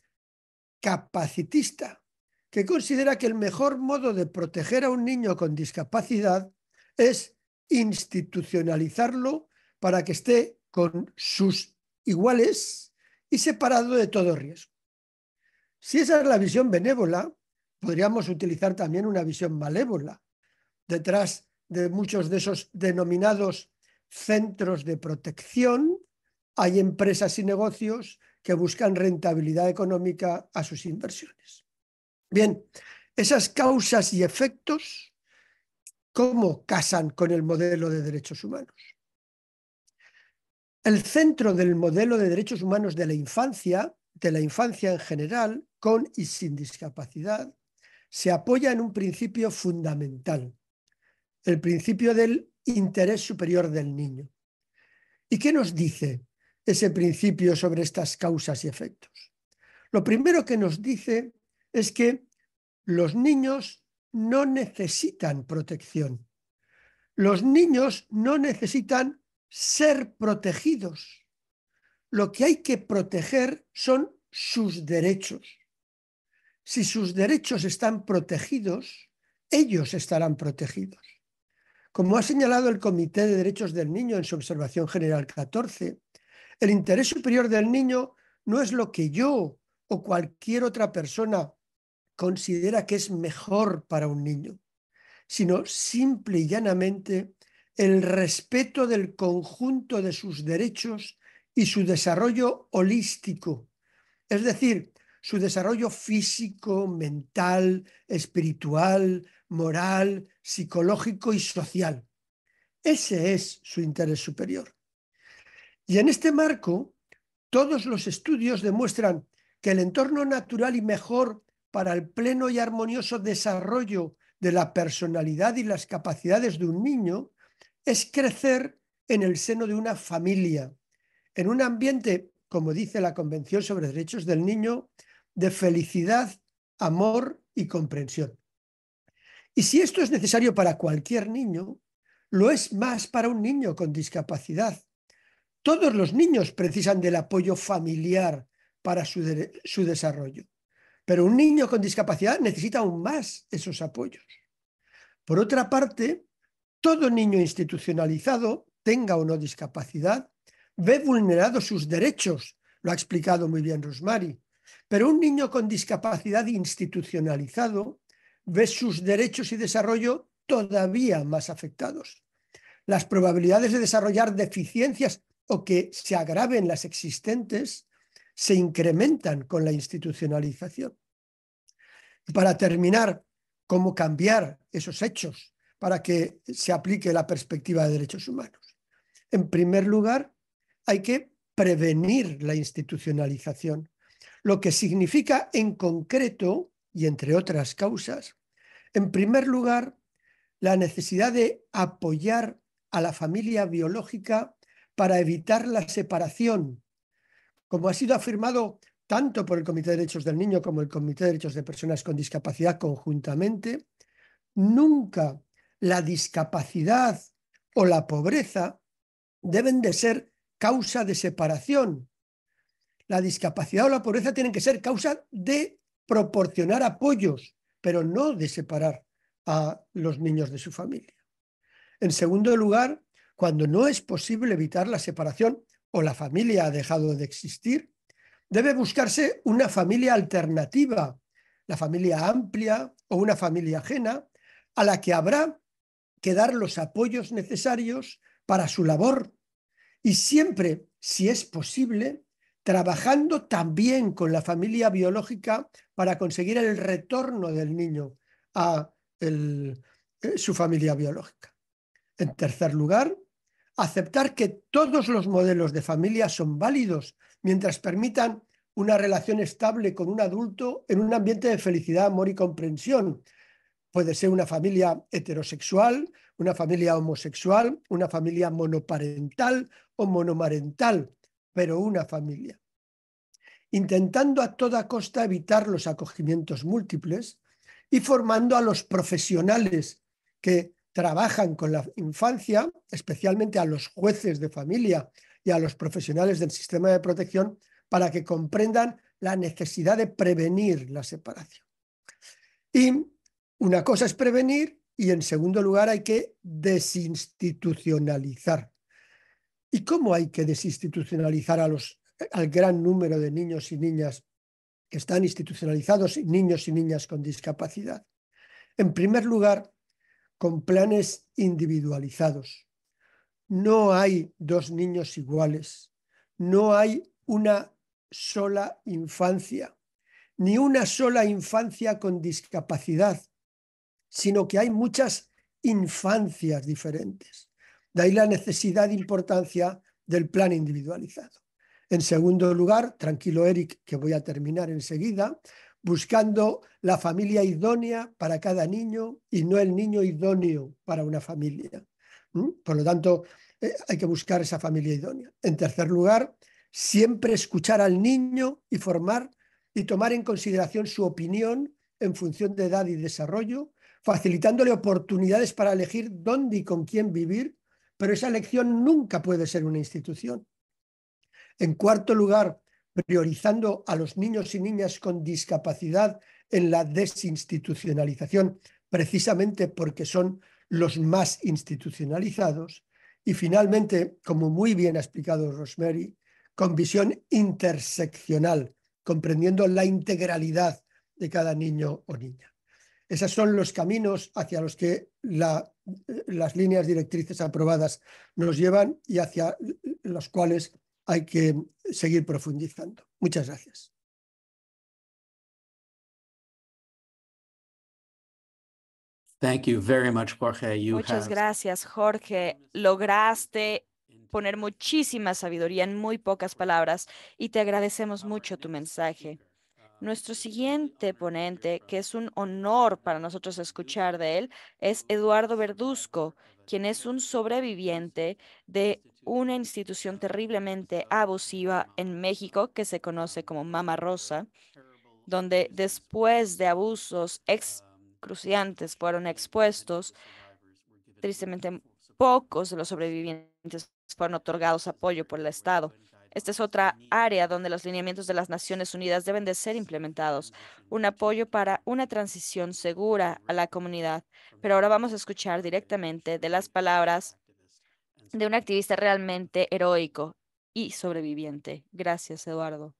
[SPEAKER 5] capacitista, que considera que el mejor modo de proteger a un niño con discapacidad es institucionalizarlo para que esté con sus iguales y separado de todo riesgo. Si esa es la visión benévola, podríamos utilizar también una visión malévola. Detrás de muchos de esos denominados centros de protección hay empresas y negocios que buscan rentabilidad económica a sus inversiones. Bien, esas causas y efectos, ¿cómo casan con el modelo de derechos humanos? El centro del modelo de derechos humanos de la infancia en general, con y sin discapacidad, se apoya en un principio fundamental, el principio del interés superior del niño. ¿Y qué nos dice ese principio sobre estas causas y efectos? Lo primero que nos dice es que los niños no necesitan protección. Los niños no necesitan ser protegidos. Lo que hay que proteger son sus derechos. Si sus derechos están protegidos, ellos estarán protegidos. Como ha señalado el Comité de Derechos del Niño en su Observación General 14, el interés superior del niño no es lo que yo o cualquier otra persona considera que es mejor para un niño, sino simple y llanamente el respeto del conjunto de sus derechos y su desarrollo holístico, es decir, su desarrollo físico, mental, espiritual, moral, psicológico y social. Ese es su interés superior. Y en este marco, todos los estudios demuestran que el entorno natural y mejor para el pleno y armonioso desarrollo de la personalidad y las capacidades de un niño es crecer en el seno de una familia, en un ambiente, como dice la Convención sobre Derechos del Niño, de felicidad, amor y comprensión. Y si esto es necesario para cualquier niño, lo es más para un niño con discapacidad. Todos los niños precisan del apoyo familiar para su desarrollo, pero un niño con discapacidad necesita aún más esos apoyos. Por otra parte, todo niño institucionalizado, tenga o no discapacidad, ve vulnerados sus derechos, lo ha explicado muy bien Rosemary, pero un niño con discapacidad institucionalizado ve sus derechos y desarrollo todavía más afectados. Las probabilidades de desarrollar deficiencias o que se agraven las existentes se incrementan con la institucionalización. Y para terminar, ¿cómo cambiar esos hechos para que se aplique la perspectiva de derechos humanos? En primer lugar, hay que prevenir la institucionalización, lo que significa en concreto, y entre otras causas, en primer lugar, la necesidad de apoyar a la familia biológica para evitar la separación, como ha sido afirmado tanto por el Comité de Derechos del Niño como el Comité de Derechos de Personas con Discapacidad conjuntamente, nunca la discapacidad o la pobreza deben de ser causa de separación. La discapacidad o la pobreza tienen que ser causa de proporcionar apoyos, pero no de separar a los niños de su familia. En segundo lugar, cuando no es posible evitar la separación o la familia ha dejado de existir, debe buscarse una familia alternativa, la familia amplia o una familia ajena, a la que habrá que dar los apoyos necesarios para su labor y siempre, si es posible, trabajando también con la familia biológica para conseguir el retorno del niño a su familia biológica. En tercer lugar, aceptar que todos los modelos de familia son válidos mientras permitan una relación estable con un adulto en un ambiente de felicidad, amor y comprensión. Puede ser una familia heterosexual, una familia homosexual, una familia monoparental o monomarental, pero una familia. Intentando a toda costa evitar los acogimientos múltiples y formando a los profesionales que trabajan con la infancia, especialmente a los jueces de familia y a los profesionales del sistema de protección, para que comprendan la necesidad de prevenir la separación. Y una cosa es prevenir y, en segundo lugar, hay que desinstitucionalizar. ¿Y cómo hay que desinstitucionalizar al gran número de niños y niñas que están institucionalizados, niños y niñas con discapacidad? En primer lugar, con planes individualizados. No hay dos niños iguales, no hay una sola infancia, ni una sola infancia con discapacidad, sino que hay muchas infancias diferentes. De ahí la necesidad e importancia del plan individualizado. En segundo lugar, tranquilo Eric, que voy a terminar enseguida, buscando la familia idónea para cada niño y no el niño idóneo para una familia. Por lo tanto, hay que buscar esa familia idónea. En tercer lugar, siempre escuchar al niño y formar y tomar en consideración su opinión en función de edad y desarrollo, facilitándole oportunidades para elegir dónde y con quién vivir, pero esa elección nunca puede ser una institución. En cuarto lugar, priorizando a los niños y niñas con discapacidad en la desinstitucionalización, precisamente porque son los más institucionalizados. Y finalmente, como muy bien ha explicado Rosemary, con visión interseccional, comprendiendo la integralidad de cada niño o niña. Esos son los caminos hacia los que las líneas directrices aprobadas nos llevan y hacia los cuales hay que seguir profundizando. Muchas gracias.
[SPEAKER 3] Thank you very much, Jorge.
[SPEAKER 2] Muchas gracias, Jorge. Lograste poner muchísima sabiduría en muy pocas palabras y te agradecemos mucho tu mensaje. Nuestro siguiente ponente, que es un honor para nosotros escuchar de él, es Eduardo Verduzco, quien es un sobreviviente de una institución terriblemente abusiva en México que se conoce como Mama Rosa, donde después de abusos excruciantes fueron expuestos. Tristemente, pocos de los sobrevivientes fueron otorgados apoyo por el Estado. Esta es otra área donde los lineamientos de las Naciones Unidas deben de ser implementados, un apoyo para una transición segura a la comunidad. Pero ahora vamos a escuchar directamente de las palabras de un activista realmente heroico y sobreviviente. Gracias, Eduardo.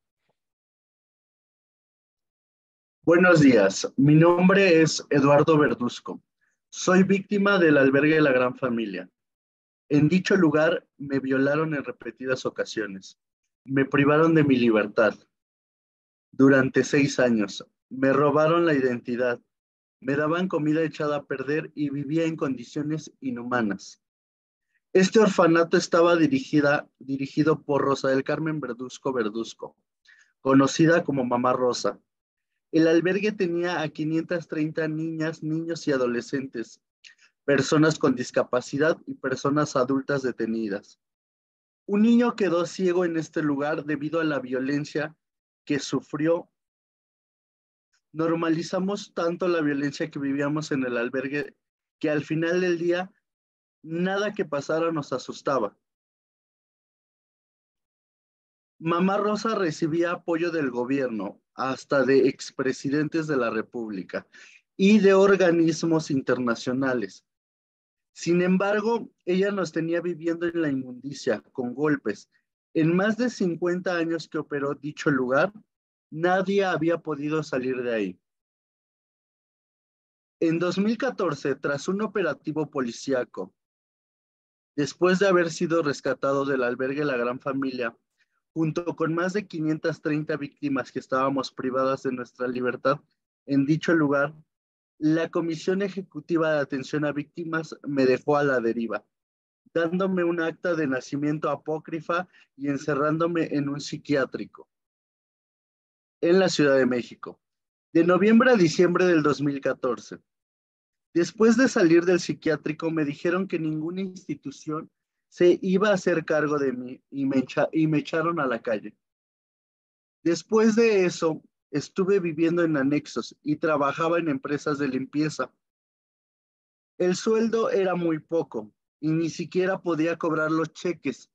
[SPEAKER 6] Buenos días, mi nombre es Eduardo Verduzco. Soy víctima del albergue La Gran Familia. En dicho lugar me violaron en repetidas ocasiones. Me privaron de mi libertad. Durante 6 años me robaron la identidad. Me daban comida echada a perder y vivía en condiciones inhumanas. Este orfanato estaba dirigido por Rosa del Carmen Verduzco, conocida como Mamá Rosa. El albergue tenía a 530 niñas, niños y adolescentes, personas con discapacidad y personas adultas detenidas. Un niño quedó ciego en este lugar debido a la violencia que sufrió, normalizamos tanto la violencia que vivíamos en el albergue que al final del día nada que pasara nos asustaba. Mamá Rosa recibía apoyo del gobierno, hasta de expresidentes de la República y de organismos internacionales. Sin embargo, ella nos tenía viviendo en la inmundicia, con golpes. En más de 50 años que operó dicho lugar, nadie había podido salir de ahí. En 2014, tras un operativo policíaco, después de haber sido rescatado del albergue La Gran Familia, junto con más de 530 víctimas que estábamos privadas de nuestra libertad en dicho lugar, la Comisión Ejecutiva de Atención a Víctimas me dejó a la deriva, dándome un acta de nacimiento apócrifa y encerrándome en un psiquiátrico en la Ciudad de México, de noviembre a diciembre del 2014. Después de salir del psiquiátrico, me dijeron que ninguna institución se iba a hacer cargo de mí y me echaron a la calle. Después de eso, estuve viviendo en anexos y trabajaba en empresas de limpieza. El sueldo era muy poco y ni siquiera podía cobrar los cheques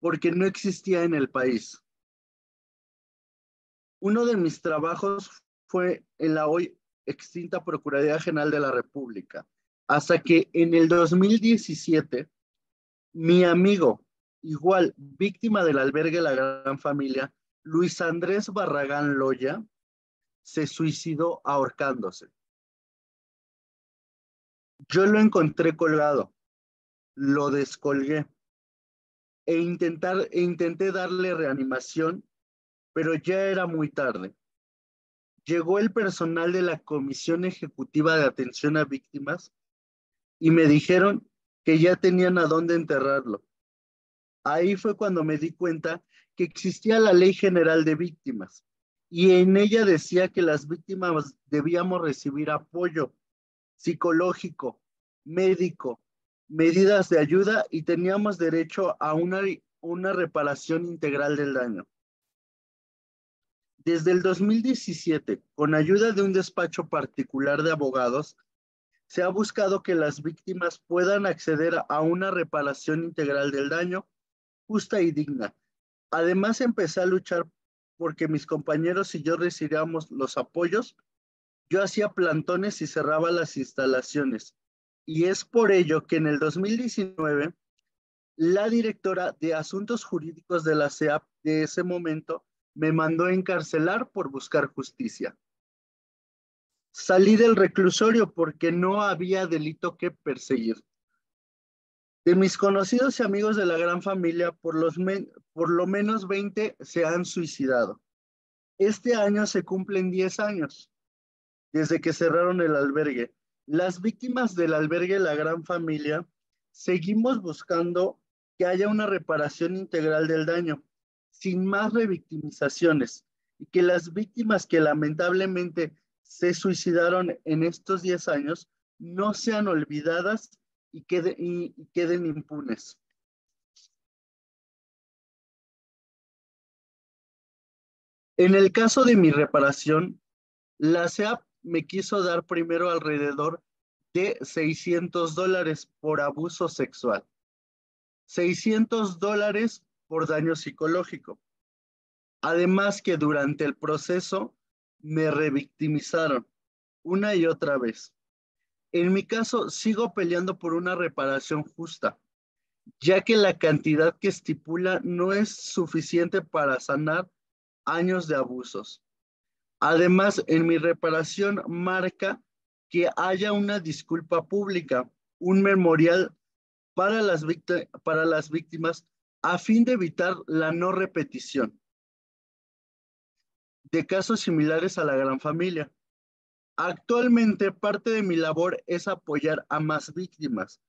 [SPEAKER 6] porque no existía en el país. Uno de mis trabajos fue en la hoy extinta Procuraduría General de la República, hasta que en el 2017, mi amigo, igual víctima del albergue La Gran Familia, Luis Andrés Barragán Loya, se suicidó ahorcándose. Yo lo encontré colgado, lo descolgué intenté darle reanimación, pero ya era muy tarde. Llegó el personal de la Comisión Ejecutiva de Atención a Víctimas y me dijeron que ya tenían a dónde enterrarlo. Ahí fue cuando me di cuenta que existía la Ley General de Víctimas y en ella decía que las víctimas debíamos recibir apoyo psicológico, médico, medidas de ayuda y teníamos derecho a una reparación integral del daño. Desde el 2017, con ayuda de un despacho particular de abogados, se ha buscado que las víctimas puedan acceder a una reparación integral del daño justa y digna. Además, empecé a luchar porque mis compañeros y yo recibiéramos los apoyos. Yo hacía plantones y cerraba las instalaciones. Y es por ello que en el 2019, la directora de Asuntos Jurídicos de la CEAP de ese momento me mandó a encarcelar por buscar justicia. Salí del reclusorio porque no había delito que perseguir. De mis conocidos y amigos de La Gran Familia, por lo menos 20 se han suicidado. Este año se cumplen 10 años desde que cerraron el albergue. Las víctimas del albergue La Gran Familia seguimos buscando que haya una reparación integral del daño, sin más revictimizaciones, y que las víctimas que lamentablemente se suicidaron en estos 10 años no sean olvidadas y queden impunes. En el caso de mi reparación, la CEAP me quiso dar primero alrededor de $600 por abuso sexual, $600 por daño psicológico. Además que durante el proceso me revictimizaron una y otra vez. En mi caso, sigo peleando por una reparación justa, ya que la cantidad que estipula no es suficiente para sanar años de abusos. Además, en mi reparación marca que haya una disculpa pública, un memorial para las víctimas a fin de evitar la no repetición de casos similares a La Gran Familia. Actualmente, parte de mi labor es apoyar a más víctimas.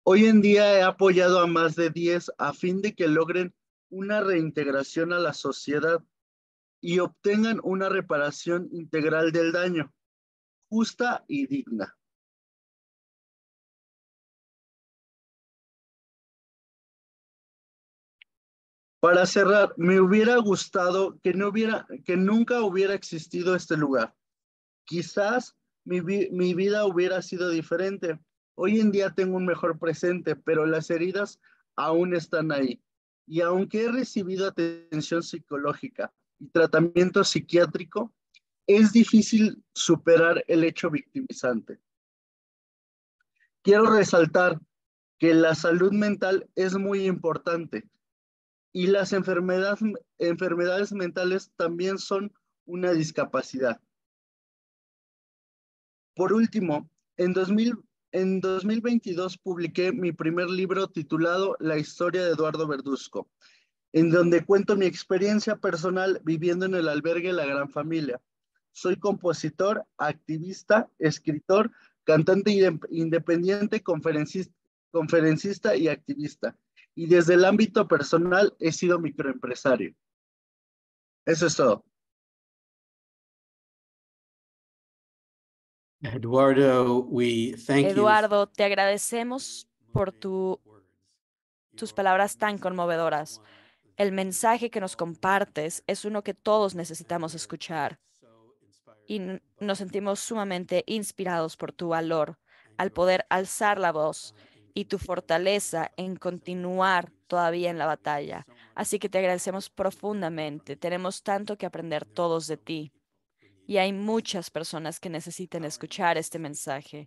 [SPEAKER 6] Hoy en día he apoyado a más de 10 a fin de que logren una reintegración a la sociedad y obtengan una reparación integral del daño, justa y digna. Para cerrar, me hubiera gustado que nunca hubiera existido este lugar. Quizás mi vida hubiera sido diferente. Hoy en día tengo un mejor presente, pero las heridas aún están ahí. Y aunque he recibido atención psicológica y tratamiento psiquiátrico, es difícil superar el hecho victimizante. Quiero resaltar que la salud mental es muy importante y las enfermedades mentales también son una discapacidad. Por último, en 2022 publiqué mi primer libro titulado La historia de Eduardo Verduzco, en donde cuento mi experiencia personal viviendo en el albergue La Gran Familia. Soy compositor, activista, escritor, cantante independiente, conferencista y activista. Y desde el ámbito personal he sido microempresario. Eso es todo.
[SPEAKER 3] Eduardo, we thank you.
[SPEAKER 2] Eduardo, te agradecemos por tus palabras tan conmovedoras. El mensaje que nos compartes es uno que todos necesitamos escuchar y nos sentimos sumamente inspirados por tu valor al poder alzar la voz y tu fortaleza en continuar todavía en la batalla. Así que te agradecemos profundamente. Tenemos tanto que aprender todos de ti y hay muchas personas que necesitan escuchar este mensaje.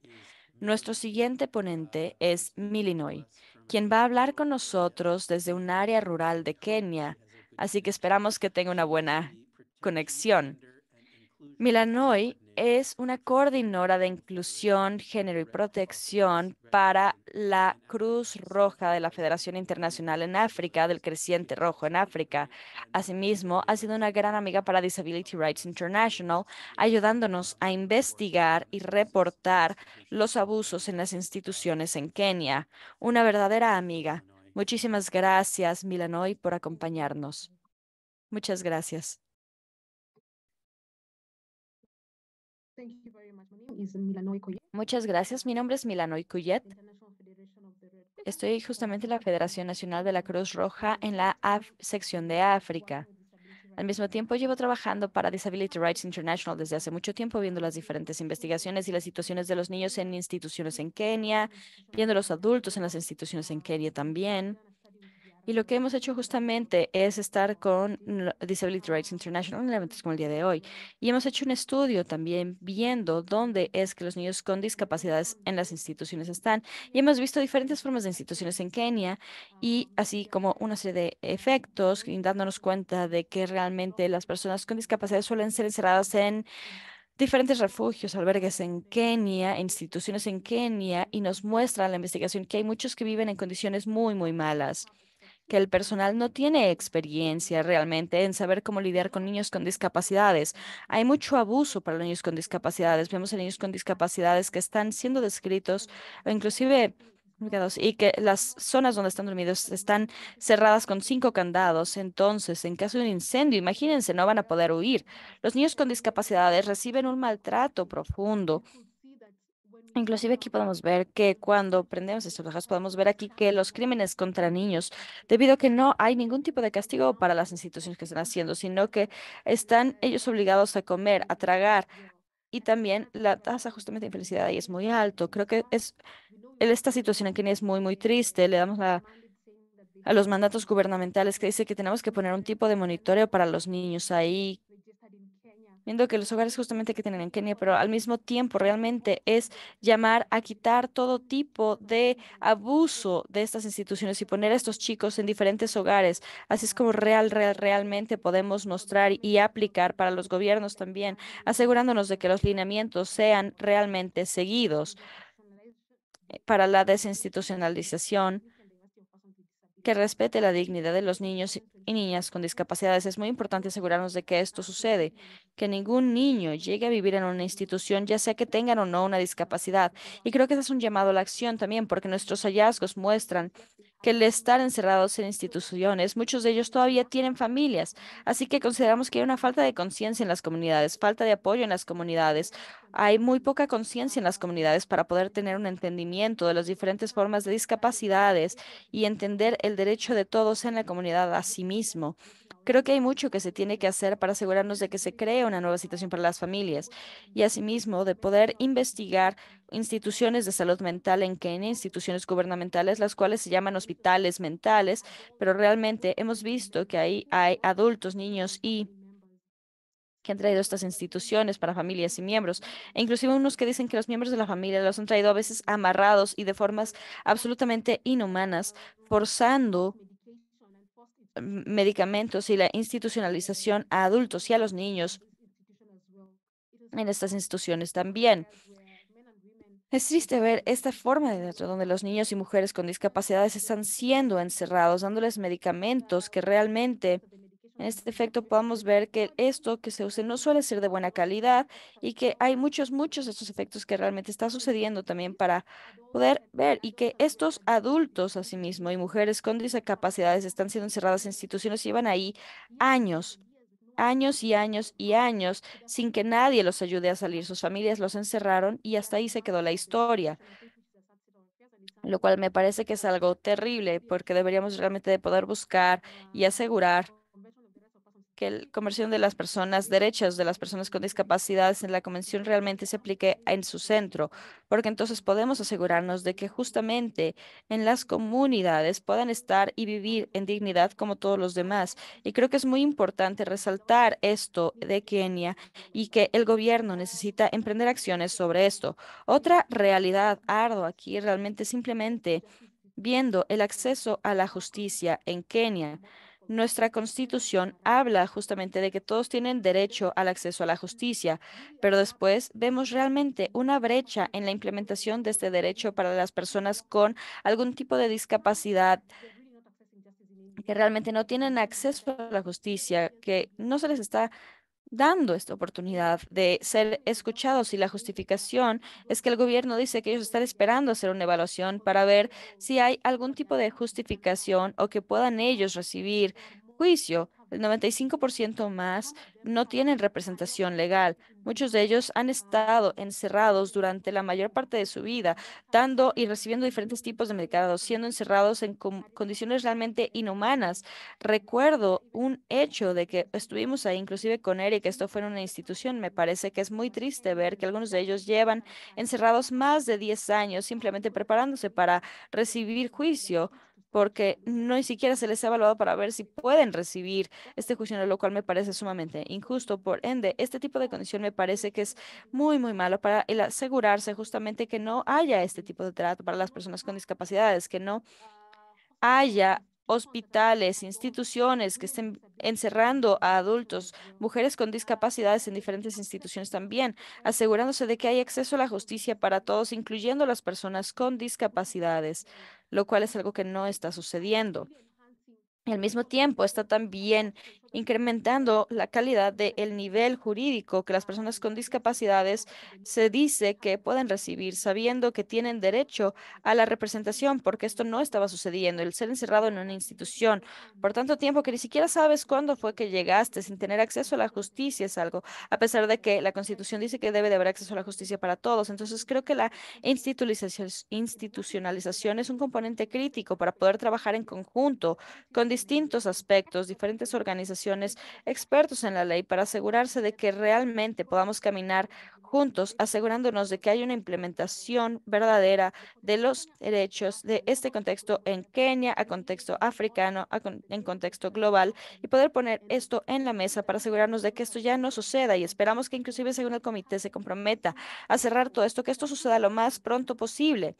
[SPEAKER 2] Nuestro siguiente ponente es Milinoy, quien va a hablar con nosotros desde un área rural de Kenia, así que esperamos que tenga una buena conexión. Milanoy es una coordinadora de inclusión, género y protección para la Cruz Roja de la Federación Internacional en África, del Creciente Rojo en África. Asimismo, ha sido una gran amiga para Disability Rights International, ayudándonos a investigar y reportar los abusos en las instituciones en Kenia. Una verdadera amiga. Muchísimas gracias, Milanoy, por acompañarnos. Muchas gracias. Muchas gracias. Mi nombre es Milanoy Cuyet. Estoy justamente en la Federación Nacional de la Cruz Roja en la sección de África. Al mismo tiempo, llevo trabajando para Disability Rights International desde hace mucho tiempo, viendo las diferentes investigaciones y las situaciones de los niños en instituciones en Kenia, viendo a los adultos en las instituciones en Kenia también. Y lo que hemos hecho justamente es estar con Disability Rights International en eventos como el día de hoy. Y hemos hecho un estudio también viendo dónde es que los niños con discapacidades en las instituciones están. Y hemos visto diferentes formas de instituciones en Kenia y así como una serie de efectos, y dándonos cuenta de que realmente las personas con discapacidades suelen ser encerradas en diferentes refugios, albergues en Kenia, instituciones en Kenia, y nos muestra la investigación que hay muchos que viven en condiciones muy, muy malas, que el personal no tiene experiencia realmente en saber cómo lidiar con niños con discapacidades. Hay mucho abuso para los niños con discapacidades. Vemos a niños con discapacidades que están siendo descritos o inclusive colgados, y que las zonas donde están dormidos están cerradas con 5 candados. Entonces, en caso de un incendio, imagínense, no van a poder huir. Los niños con discapacidades reciben un maltrato profundo. Inclusive aquí podemos ver que cuando prendemos estas hojas, podemos ver aquí que los crímenes contra niños, debido a que no hay ningún tipo de castigo para las instituciones que están haciendo, sino que están ellos obligados a comer, a tragar, y también la tasa justamente de infelicidad ahí es muy alto. Creo que esta situación en Kenia es muy, muy triste. Le damos a los mandatos gubernamentales que dice que tenemos que poner un tipo de monitoreo para los niños ahí, viendo que los hogares justamente que tienen en Kenia, pero al mismo tiempo realmente es llamar a quitar todo tipo de abuso de estas instituciones y poner a estos chicos en diferentes hogares. Así es como realmente podemos mostrar y aplicar para los gobiernos también, asegurándonos de que los lineamientos sean realmente seguidos para la desinstitucionalización, que respete la dignidad de los niños y niñas con discapacidades. Es muy importante asegurarnos de que esto sucede, que ningún niño llegue a vivir en una institución, ya sea que tengan o no una discapacidad. Y creo que ese es un llamado a la acción también, porque nuestros hallazgos muestran que el estar encerrados en instituciones, muchos de ellos todavía tienen familias, así que consideramos que hay una falta de conciencia en las comunidades, falta de apoyo en las comunidades. Hay muy poca conciencia en las comunidades para poder tener un entendimiento de las diferentes formas de discapacidades y entender el derecho de todos en la comunidad a sí mismo. Creo que hay mucho que se tiene que hacer para asegurarnos de que se cree una nueva situación para las familias y asimismo de poder investigar instituciones de salud mental en Kenia, instituciones gubernamentales, las cuales se llaman hospitales mentales, pero realmente hemos visto que ahí hay adultos, niños y que han traído estas instituciones para familias y miembros, e inclusive unos que dicen que los miembros de la familia los han traído a veces amarrados y de formas absolutamente inhumanas, forzando medicamentos y la institucionalización a adultos y a los niños en estas instituciones también. Es triste ver esta forma de trato donde los niños y mujeres con discapacidades están siendo encerrados, dándoles medicamentos que realmente, en este efecto, podamos ver que esto que se usa no suele ser de buena calidad y que hay muchos de estos efectos que realmente está sucediendo también para poder ver y que estos adultos, asimismo, y mujeres con discapacidades están siendo encerradas en instituciones y llevan ahí años. Años y años y años sin que nadie los ayude a salir. Sus familias los encerraron y hasta ahí se quedó la historia, lo cual me parece que es algo terrible porque deberíamos realmente de poder buscar y asegurar que la conversión de las personas, derechos de las personas con discapacidades en la convención realmente se aplique en su centro, porque entonces podemos asegurarnos de que justamente en las comunidades puedan estar y vivir en dignidad como todos los demás. Y creo que es muy importante resaltar esto de Kenia y que el gobierno necesita emprender acciones sobre esto. Otra realidad ardua aquí realmente simplemente viendo el acceso a la justicia en Kenia. Nuestra constitución habla justamente de que todos tienen derecho al acceso a la justicia, pero después vemos realmente una brecha en la implementación de este derecho para las personas con algún tipo de discapacidad que realmente no tienen acceso a la justicia, que no se les está dando esta oportunidad de ser escuchados y la justificación es que el gobierno dice que ellos están esperando hacer una evaluación para ver si hay algún tipo de justificación o que puedan ellos recibir juicio. El 95% más no tienen representación legal. Muchos de ellos han estado encerrados durante la mayor parte de su vida, dando y recibiendo diferentes tipos de medicados, siendo encerrados en condiciones realmente inhumanas. Recuerdo un hecho de que estuvimos ahí, inclusive con Eric, esto fue en una institución. Me parece que es muy triste ver que algunos de ellos llevan encerrados más de 10 años simplemente preparándose para recibir juicio, porque no ni siquiera se les ha evaluado para ver si pueden recibir este juicio, lo cual me parece sumamente injusto. Por ende, este tipo de condición me parece que es muy malo para el asegurarse justamente que no haya este tipo de trato para las personas con discapacidades, que no haya hospitales, instituciones que estén encerrando a adultos, mujeres con discapacidades en diferentes instituciones también, asegurándose de que hay acceso a la justicia para todos, incluyendo las personas con discapacidades, lo cual es algo que no está sucediendo. Al mismo tiempo, está también incrementando la calidad del nivel jurídico que las personas con discapacidades se dice que pueden recibir, sabiendo que tienen derecho a la representación, porque esto no estaba sucediendo, el ser encerrado en una institución por tanto tiempo que ni siquiera sabes cuándo fue que llegaste sin tener acceso a la justicia es algo, a pesar de que la Constitución dice que debe de haber acceso a la justicia para todos. Entonces, creo que la institucionalización es un componente crítico para poder trabajar en conjunto con distintos aspectos, diferentes organizaciones, expertos en la ley, para asegurarse de que realmente podamos caminar juntos, asegurándonos de que hay una implementación verdadera de los derechos de este contexto en Kenia, a contexto africano, en contexto global, y poder poner esto en la mesa para asegurarnos de que esto ya no suceda. Y esperamos que inclusive según el comité se comprometa a cerrar todo esto, que esto suceda lo más pronto posible,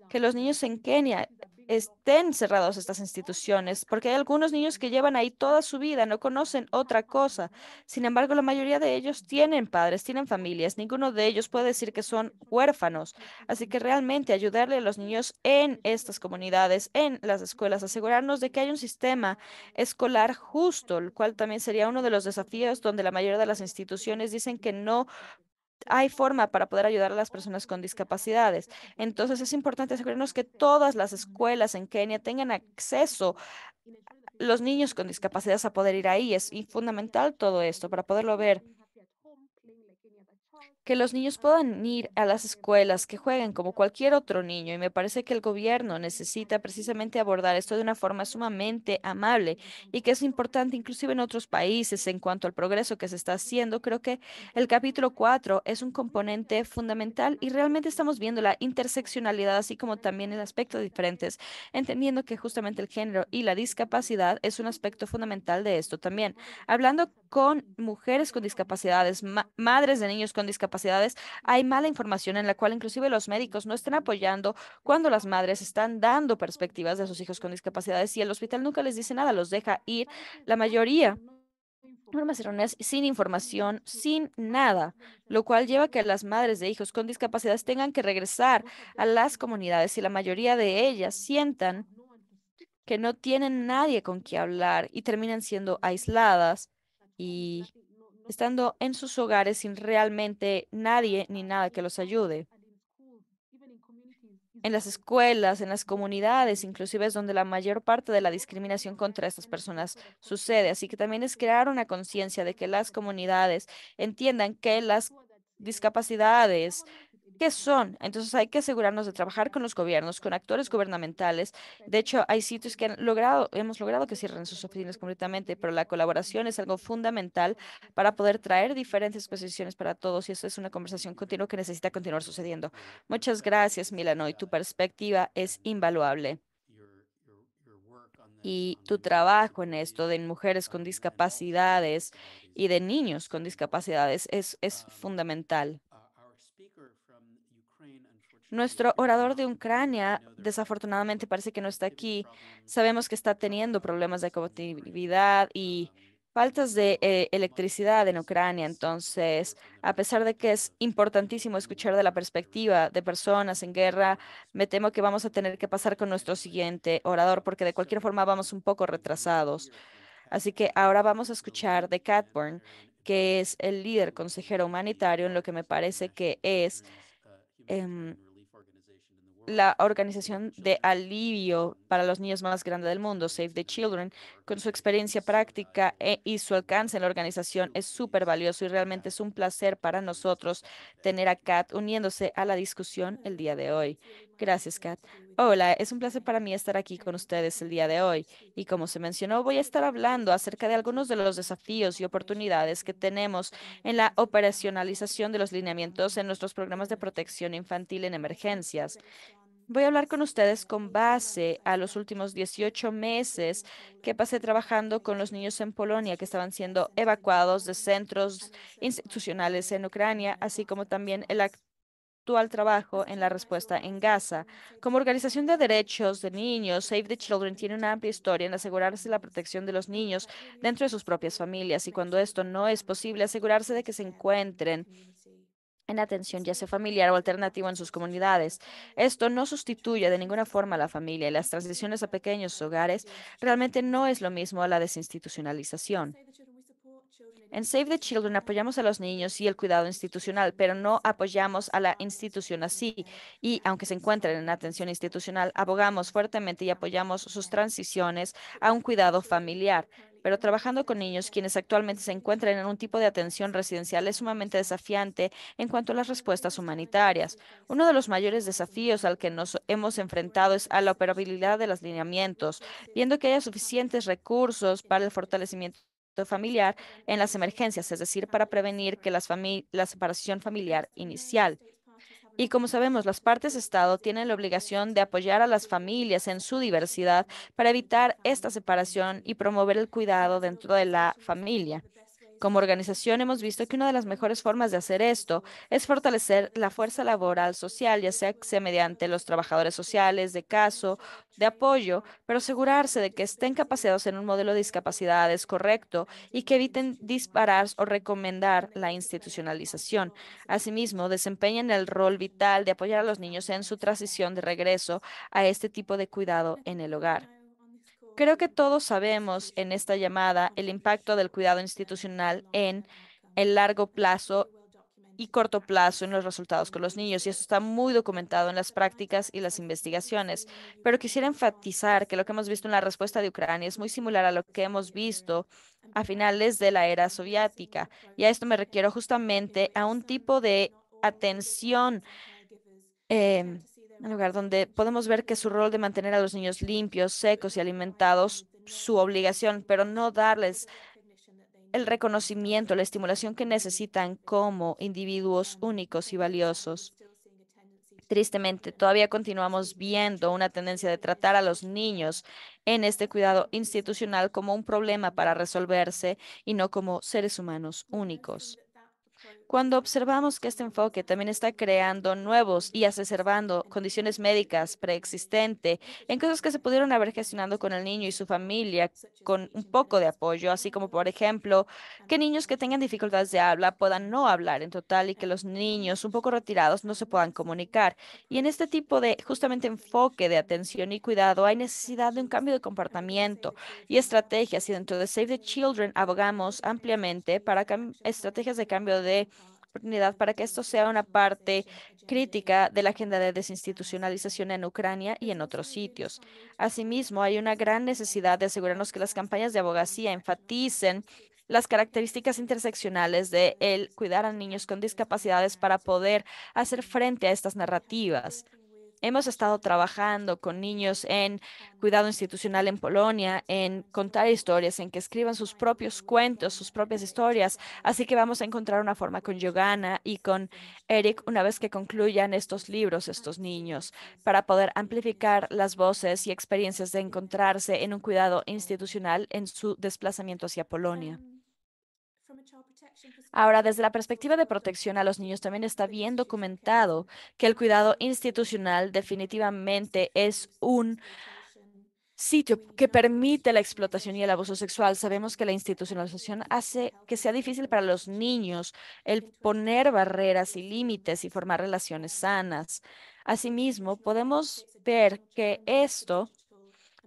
[SPEAKER 2] que los niños en Kenia estén cerrados estas instituciones, porque hay algunos niños que llevan ahí toda su vida, no conocen otra cosa. Sin embargo, la mayoría de ellos tienen padres, tienen familias, ninguno de ellos puede decir que son huérfanos. Así que realmente ayudarle a los niños en estas comunidades, en las escuelas, asegurarnos de que hay un sistema escolar justo, el cual también sería uno de los desafíos donde la mayoría de las instituciones dicen que no hay forma para poder ayudar a las personas con discapacidades. Entonces es importante asegurarnos que todas las escuelas en Kenia tengan acceso los niños con discapacidades a poder ir ahí. Es fundamental todo esto para poderlo ver. Que los niños puedan ir a las escuelas, que jueguen como cualquier otro niño. Y me parece que el gobierno necesita precisamente abordar esto de una forma sumamente amable y que es importante inclusive en otros países en cuanto al progreso que se está haciendo. Creo que el capítulo 4 es un componente fundamental y realmente estamos viendo la interseccionalidad, así como también el aspecto de diferentes, entendiendo que justamente el género y la discapacidad es un aspecto fundamental de esto también. Hablando con mujeres con discapacidades, madres de niños con discapacidades, hay mala información en la cual inclusive los médicos no están apoyando cuando las madres están dando perspectivas de sus hijos con discapacidades y el hospital nunca les dice nada, los deja ir. La mayoría normas erróneas, sin información, sin nada, lo cual lleva a que las madres de hijos con discapacidades tengan que regresar a las comunidades y la mayoría de ellas sientan que no tienen nadie con quien hablar y terminan siendo aisladas y estando en sus hogares sin realmente nadie ni nada que los ayude. En las escuelas, en las comunidades, inclusive es donde la mayor parte de la discriminación contra estas personas sucede. Así que también es crear una conciencia de que las comunidades entiendan que las discapacidades ¿qué son? Entonces hay que asegurarnos de trabajar con los gobiernos, con actores gubernamentales. De hecho, hay sitios que hemos logrado que cierren sus oficinas completamente, pero la colaboración es algo fundamental para poder traer diferentes posiciones para todos y eso es una conversación continua que necesita continuar sucediendo. Muchas gracias, Milano, y tu perspectiva es invaluable. Y tu trabajo en esto de mujeres con discapacidades y de niños con discapacidades es fundamental. Nuestro orador de Ucrania, desafortunadamente, parece que no está aquí. Sabemos que está teniendo problemas de conectividad y faltas de electricidad en Ucrania. Entonces, a pesar de que es importantísimo escuchar de la perspectiva de personas en guerra, me temo que vamos a tener que pasar con nuestro siguiente orador porque de cualquier forma vamos un poco retrasados. Así que ahora vamos a escuchar de Cat Byrne, que es el líder consejero humanitario en lo que me parece que es em, la organización de alivio para los niños más grande del mundo, Save the Children, con su experiencia práctica y su alcance en la organización es súper valioso y realmente es un placer para nosotros tener a Kat uniéndose a la discusión el día de hoy. Gracias, Kat. Hola, es un placer para mí estar aquí con ustedes el día de hoy. Y como se mencionó, voy a estar hablando acerca de algunos de los desafíos y oportunidades que tenemos en la operacionalización de los lineamientos en nuestros programas de protección infantil en emergencias. Voy a hablar con ustedes con base a los últimos 18 meses que pasé trabajando con los niños en Polonia que estaban siendo evacuados de centros institucionales en Ucrania, así como también el actual trabajo en la respuesta en Gaza. Como organización de derechos de niños, Save the Children tiene una amplia historia en asegurarse la protección de los niños dentro de sus propias familias y cuando esto no es posible, asegurarse de que se encuentren en atención ya sea familiar o alternativa en sus comunidades. Esto no sustituye de ninguna forma a la familia y las transiciones a pequeños hogares realmente no es lo mismo a la desinstitucionalización. En Save the Children apoyamos a los niños y el cuidado institucional, pero no apoyamos a la institución así. Y aunque se encuentren en atención institucional, abogamos fuertemente y apoyamos sus transiciones a un cuidado familiar. Pero trabajando con niños quienes actualmente se encuentran en un tipo de atención residencial es sumamente desafiante en cuanto a las respuestas humanitarias. Uno de los mayores desafíos al que nos hemos enfrentado es a la operabilidad de los lineamientos, viendo que haya suficientes recursos para el fortalecimiento familiar en las emergencias, es decir, para prevenir que la separación familiar inicial. Y como sabemos, las partes Estado tienen la obligación de apoyar a las familias en su diversidad para evitar esta separación y promover el cuidado dentro de la familia. Como organización hemos visto que una de las mejores formas de hacer esto es fortalecer la fuerza laboral social, ya sea mediante los trabajadores sociales de caso, de apoyo, pero asegurarse de que estén capacitados en un modelo de discapacidades correcto y que eviten disparar o recomendar la institucionalización. Asimismo, desempeñan el rol vital de apoyar a los niños en su transición de regreso a este tipo de cuidado en el hogar. Creo que todos sabemos en esta llamada el impacto del cuidado institucional en el largo plazo y corto plazo en los resultados con los niños, y esto está muy documentado en las prácticas y las investigaciones. Pero quisiera enfatizar que lo que hemos visto en la respuesta de Ucrania es muy similar a lo que hemos visto a finales de la era soviética, y a esto me refiero justamente a un tipo de atención un lugar donde podemos ver que su rol de mantener a los niños limpios, secos y alimentados, su obligación, pero no darles el reconocimiento, la estimulación que necesitan como individuos únicos y valiosos. Tristemente, todavía continuamos viendo una tendencia de tratar a los niños en este cuidado institucional como un problema para resolverse y no como seres humanos únicos. Cuando observamos que este enfoque también está creando nuevos y exacerbando condiciones médicas preexistentes en cosas que se pudieron haber gestionado con el niño y su familia con un poco de apoyo, así como por ejemplo que niños que tengan dificultades de habla puedan no hablar en total y que los niños un poco retirados no se puedan comunicar. Y en este tipo de justamente enfoque de atención y cuidado hay necesidad de un cambio de comportamiento y estrategias, y dentro de Save the Children abogamos ampliamente para estrategias de cambio de oportunidad para que esto sea una parte crítica de la agenda de desinstitucionalización en Ucrania y en otros sitios. Asimismo, hay una gran necesidad de asegurarnos que las campañas de abogacía enfaticen las características interseccionales de el cuidar a niños con discapacidades para poder hacer frente a estas narrativas. Hemos estado trabajando con niños en cuidado institucional en Polonia, en contar historias, en que escriban sus propios cuentos, sus propias historias. Así que vamos a encontrar una forma con Yogana y con Eric una vez que concluyan estos libros, estos niños, para poder amplificar las voces y experiencias de encontrarse en un cuidado institucional en su desplazamiento hacia Polonia. Ahora, desde la perspectiva de protección a los niños, también está bien documentado que el cuidado institucional definitivamente es un sitio que permite la explotación y el abuso sexual. Sabemos que la institucionalización hace que sea difícil para los niños el poner barreras y límites y formar relaciones sanas. Asimismo, podemos ver que esto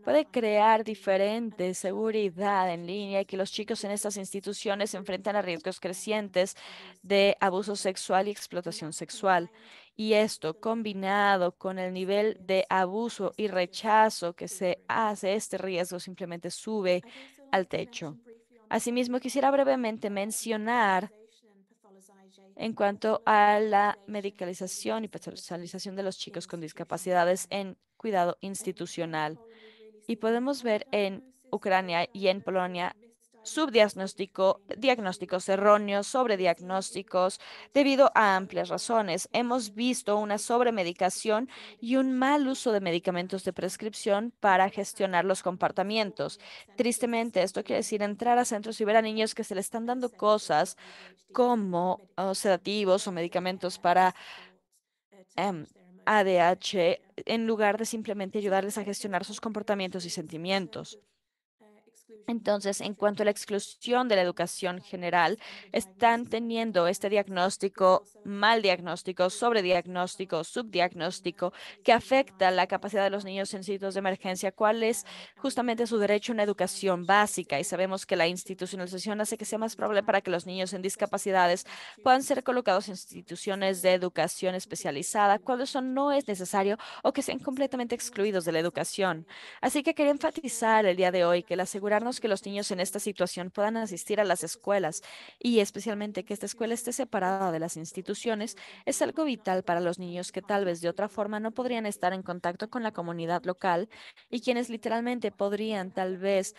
[SPEAKER 2] puede crear diferente seguridad en línea y que los chicos en estas instituciones se enfrentan a riesgos crecientes de abuso sexual y explotación sexual. Y esto, combinado con el nivel de abuso y rechazo que se hace, este riesgo simplemente sube al techo. Asimismo, quisiera brevemente mencionar en cuanto a la medicalización y patologización de los chicos con discapacidades en cuidado institucional. Y podemos ver en Ucrania y en Polonia subdiagnóstico, diagnósticos erróneos, sobrediagnósticos, debido a amplias razones. Hemos visto una sobremedicación y un mal uso de medicamentos de prescripción para gestionar los comportamientos. Tristemente, esto quiere decir entrar a centros y ver a niños que se le están dando cosas como sedativos o medicamentos para ADH en lugar de simplemente ayudarles a gestionar sus comportamientos y sentimientos. Entonces, en cuanto a la exclusión de la educación general, están teniendo este diagnóstico, mal diagnóstico, sobrediagnóstico, subdiagnóstico, que afecta la capacidad de los niños en sitios de emergencia, cuál es justamente su derecho a una educación básica. Y sabemos que la institucionalización hace que sea más probable para que los niños en discapacidades puedan ser colocados en instituciones de educación especializada, cuando eso no es necesario o que sean completamente excluidos de la educación. Así que quería enfatizar el día de hoy que el asegurarnos que los niños en esta situación puedan asistir a las escuelas y especialmente que esta escuela esté separada de las instituciones es algo vital para los niños que tal vez de otra forma no podrían estar en contacto con la comunidad local y quienes literalmente podrían tal vez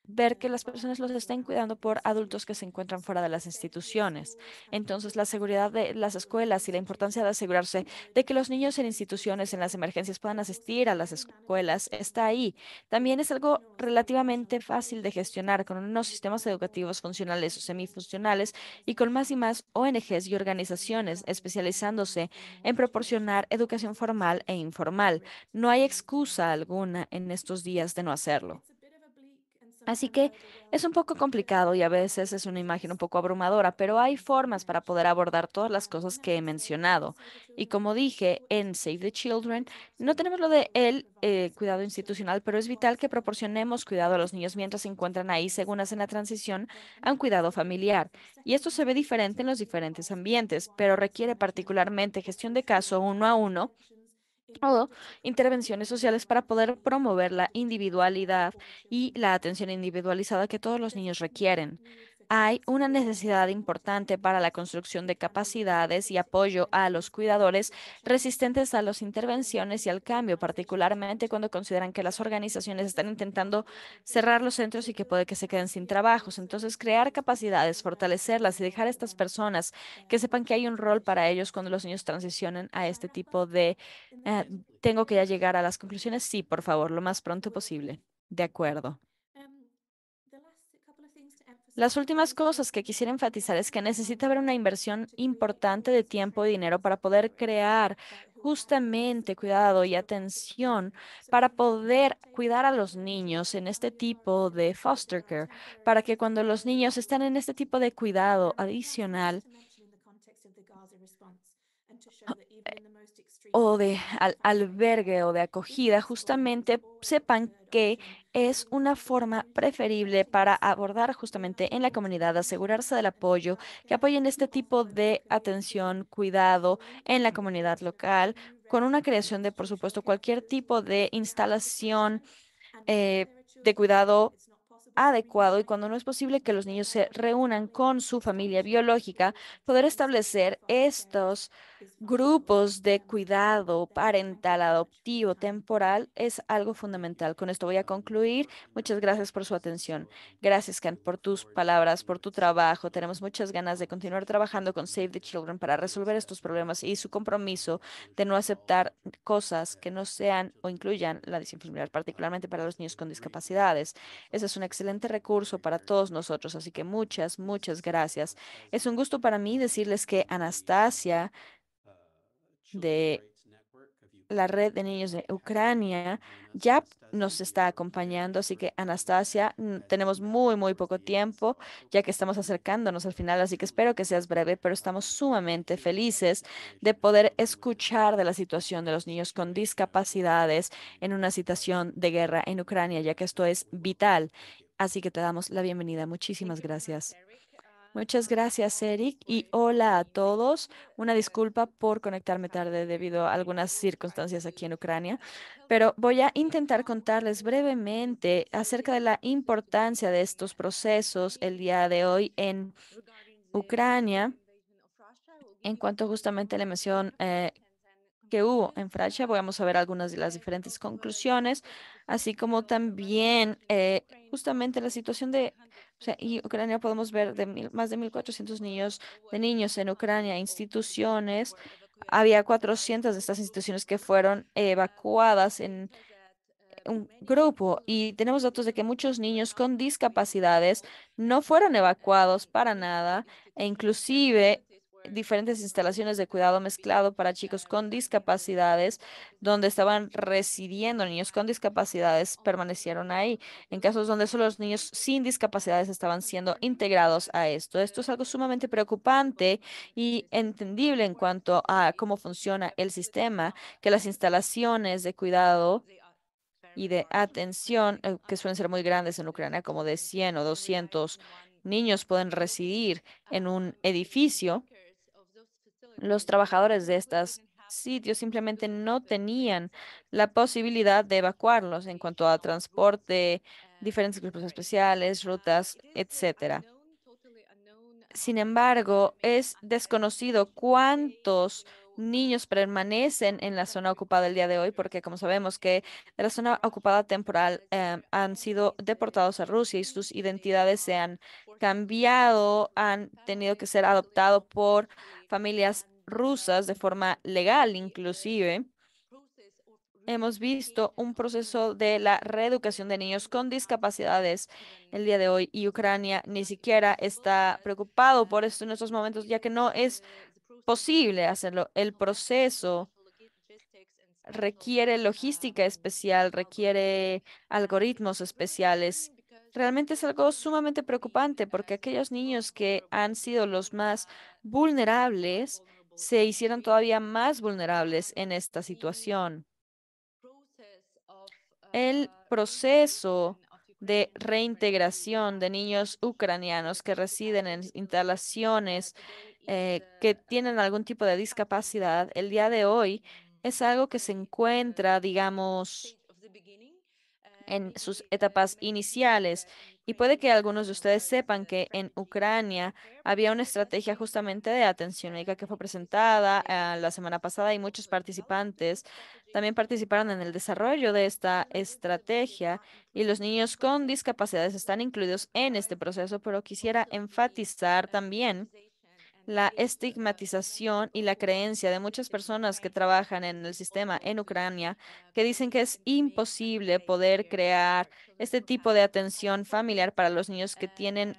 [SPEAKER 2] ver que las personas los estén cuidando por adultos que se encuentran fuera de las instituciones. Entonces, la seguridad de las escuelas y la importancia de asegurarse de que los niños en instituciones en las emergencias puedan asistir a las escuelas está ahí. También es algo relativamente fácil de gestionar con unos sistemas educativos funcionales o semifuncionales y con más y más ONGs y organizaciones especializándose en proporcionar educación formal e informal. No hay excusa alguna en estos días de no hacerlo. Así que es un poco complicado y a veces es una imagen un poco abrumadora, pero hay formas para poder abordar todas las cosas que he mencionado. Y como dije en Save the Children, no tenemos lo de el cuidado institucional, pero es vital que proporcionemos cuidado a los niños mientras se encuentran ahí, según hacen la transición a un cuidado familiar. Y esto se ve diferente en los diferentes ambientes, pero requiere particularmente gestión de caso uno a uno o intervenciones sociales para poder promover la individualidad y la atención individualizada que todos los niños requieren. Hay una necesidad importante para la construcción de capacidades y apoyo a los cuidadores resistentes a las intervenciones y al cambio, particularmente cuando consideran que las organizaciones están intentando cerrar los centros y que puede que se queden sin trabajos. Entonces, crear capacidades, fortalecerlas y dejar a estas personas que sepan que hay un rol para ellos cuando los niños transicionen a este tipo de tengo que ya llegar a las conclusiones. Sí, por favor, lo más pronto posible. De acuerdo. Las últimas cosas que quisiera enfatizar es que necesita haber una inversión importante de tiempo y dinero para poder crear justamente cuidado y atención para poder cuidar a los niños en este tipo de foster care, para que cuando los niños están en este tipo de cuidado adicional, o de albergue o de acogida, justamente sepan que es una forma preferible para abordar justamente en la comunidad, asegurarse del apoyo, que apoyen este tipo de atención, cuidado en la comunidad local, con una creación de, por supuesto, cualquier tipo de instalación de cuidado adecuado y cuando no es posible que los niños se reúnan con su familia biológica, poder establecer estos grupos de cuidado parental, adoptivo, temporal es algo fundamental. Con esto voy a concluir. Muchas gracias por su atención. Gracias, Ken, por tus palabras, por tu trabajo. Tenemos muchas ganas de continuar trabajando con Save the Children para resolver estos problemas y su compromiso de no aceptar cosas que no sean o incluyan la disciplina familiar, particularmente para los niños con discapacidades. Ese es un excelente recurso para todos nosotros, así que muchas gracias. Es un gusto para mí decirles que Anastasia de la red de niños de Ucrania ya nos está acompañando, así que Anastasia, tenemos muy poco tiempo, ya que estamos acercándonos al final, así que espero que seas breve, pero estamos sumamente felices de poder escuchar de la situación de los niños con discapacidades en una situación de guerra en Ucrania, ya que esto es vital. Así que te damos la bienvenida. Muchísimas gracias. Muchas gracias, Eric, y hola a todos. Una disculpa por conectarme tarde debido a algunas circunstancias aquí en Ucrania, pero voy a intentar contarles brevemente acerca de la importancia de estos procesos el día de hoy en Ucrania, en cuanto justamente a la invasión que hubo en Francia. Vamos a ver algunas de las diferentes conclusiones, así como también justamente la situación de, o sea, y Ucrania podemos ver de más de 1.400 niños, de niños en Ucrania, instituciones. Había 400 de estas instituciones que fueron evacuadas en un grupo y tenemos datos de que muchos niños con discapacidades no fueron evacuados para nada e inclusive diferentes instalaciones de cuidado mezclado para chicos con discapacidades donde estaban residiendo niños con discapacidades permanecieron ahí. En casos donde solo los niños sin discapacidades estaban siendo integrados a esto. Esto es algo sumamente preocupante y entendible en cuanto a cómo funciona el sistema, que las instalaciones de cuidado y de atención, que suelen ser muy grandes en Ucrania, como de 100 o 200 niños pueden residir en un edificio. Los trabajadores de estos sitios simplemente no tenían la posibilidad de evacuarlos en cuanto a transporte, diferentes grupos especiales, rutas, etcétera. Sin embargo, es desconocido cuántos niños permanecen en la zona ocupada el día de hoy, porque como sabemos que de la zona ocupada temporal han sido deportados a Rusia y sus identidades se han cambiado, han tenido que ser adoptados por familias rusas de forma legal inclusive. Hemos visto un proceso de la reeducación de niños con discapacidades el día de hoy y Ucrania ni siquiera está preocupado por esto en estos momentos, ya que no es posible hacerlo. El proceso requiere logística especial, requiere algoritmos especiales, realmente es algo sumamente preocupante porque aquellos niños que han sido los más vulnerables se hicieron todavía más vulnerables en esta situación. El proceso de reintegración de niños ucranianos que residen en instalaciones que tienen algún tipo de discapacidad, el día de hoy es algo que se encuentra, digamos, en sus etapas iniciales. Y puede que algunos de ustedes sepan que en Ucrania había una estrategia justamente de atención médica que fue presentada la semana pasada y muchos participantes también participaron en el desarrollo de esta estrategia y los niños con discapacidades están incluidos en este proceso, pero quisiera enfatizar también la estigmatización y la creencia de muchas personas que trabajan en el sistema en Ucrania, que dicen que es imposible poder crear este tipo de atención familiar para los niños que tienen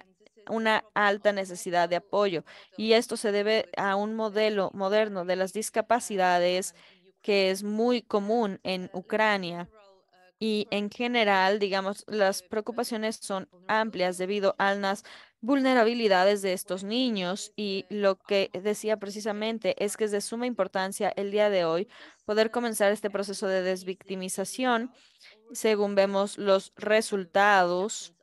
[SPEAKER 2] una alta necesidad de apoyo. Y esto se debe a un modelo moderno de las discapacidades que es muy común en Ucrania. Y en general, digamos, las preocupaciones son amplias debido a las vulnerabilidades de estos niños y lo que decía precisamente es que es de suma importancia el día de hoy poder comenzar este proceso de desvictimización según vemos los resultados,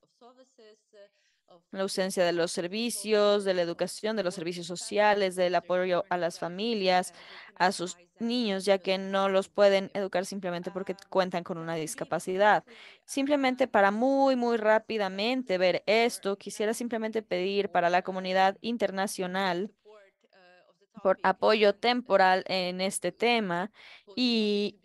[SPEAKER 2] la ausencia de los servicios, de la educación, de los servicios sociales, del apoyo a las familias, a sus niños, ya que no los pueden educar simplemente porque cuentan con una discapacidad. Simplemente para muy rápidamente ver esto, quisiera simplemente pedir para la comunidad internacional por apoyo temporal en este tema y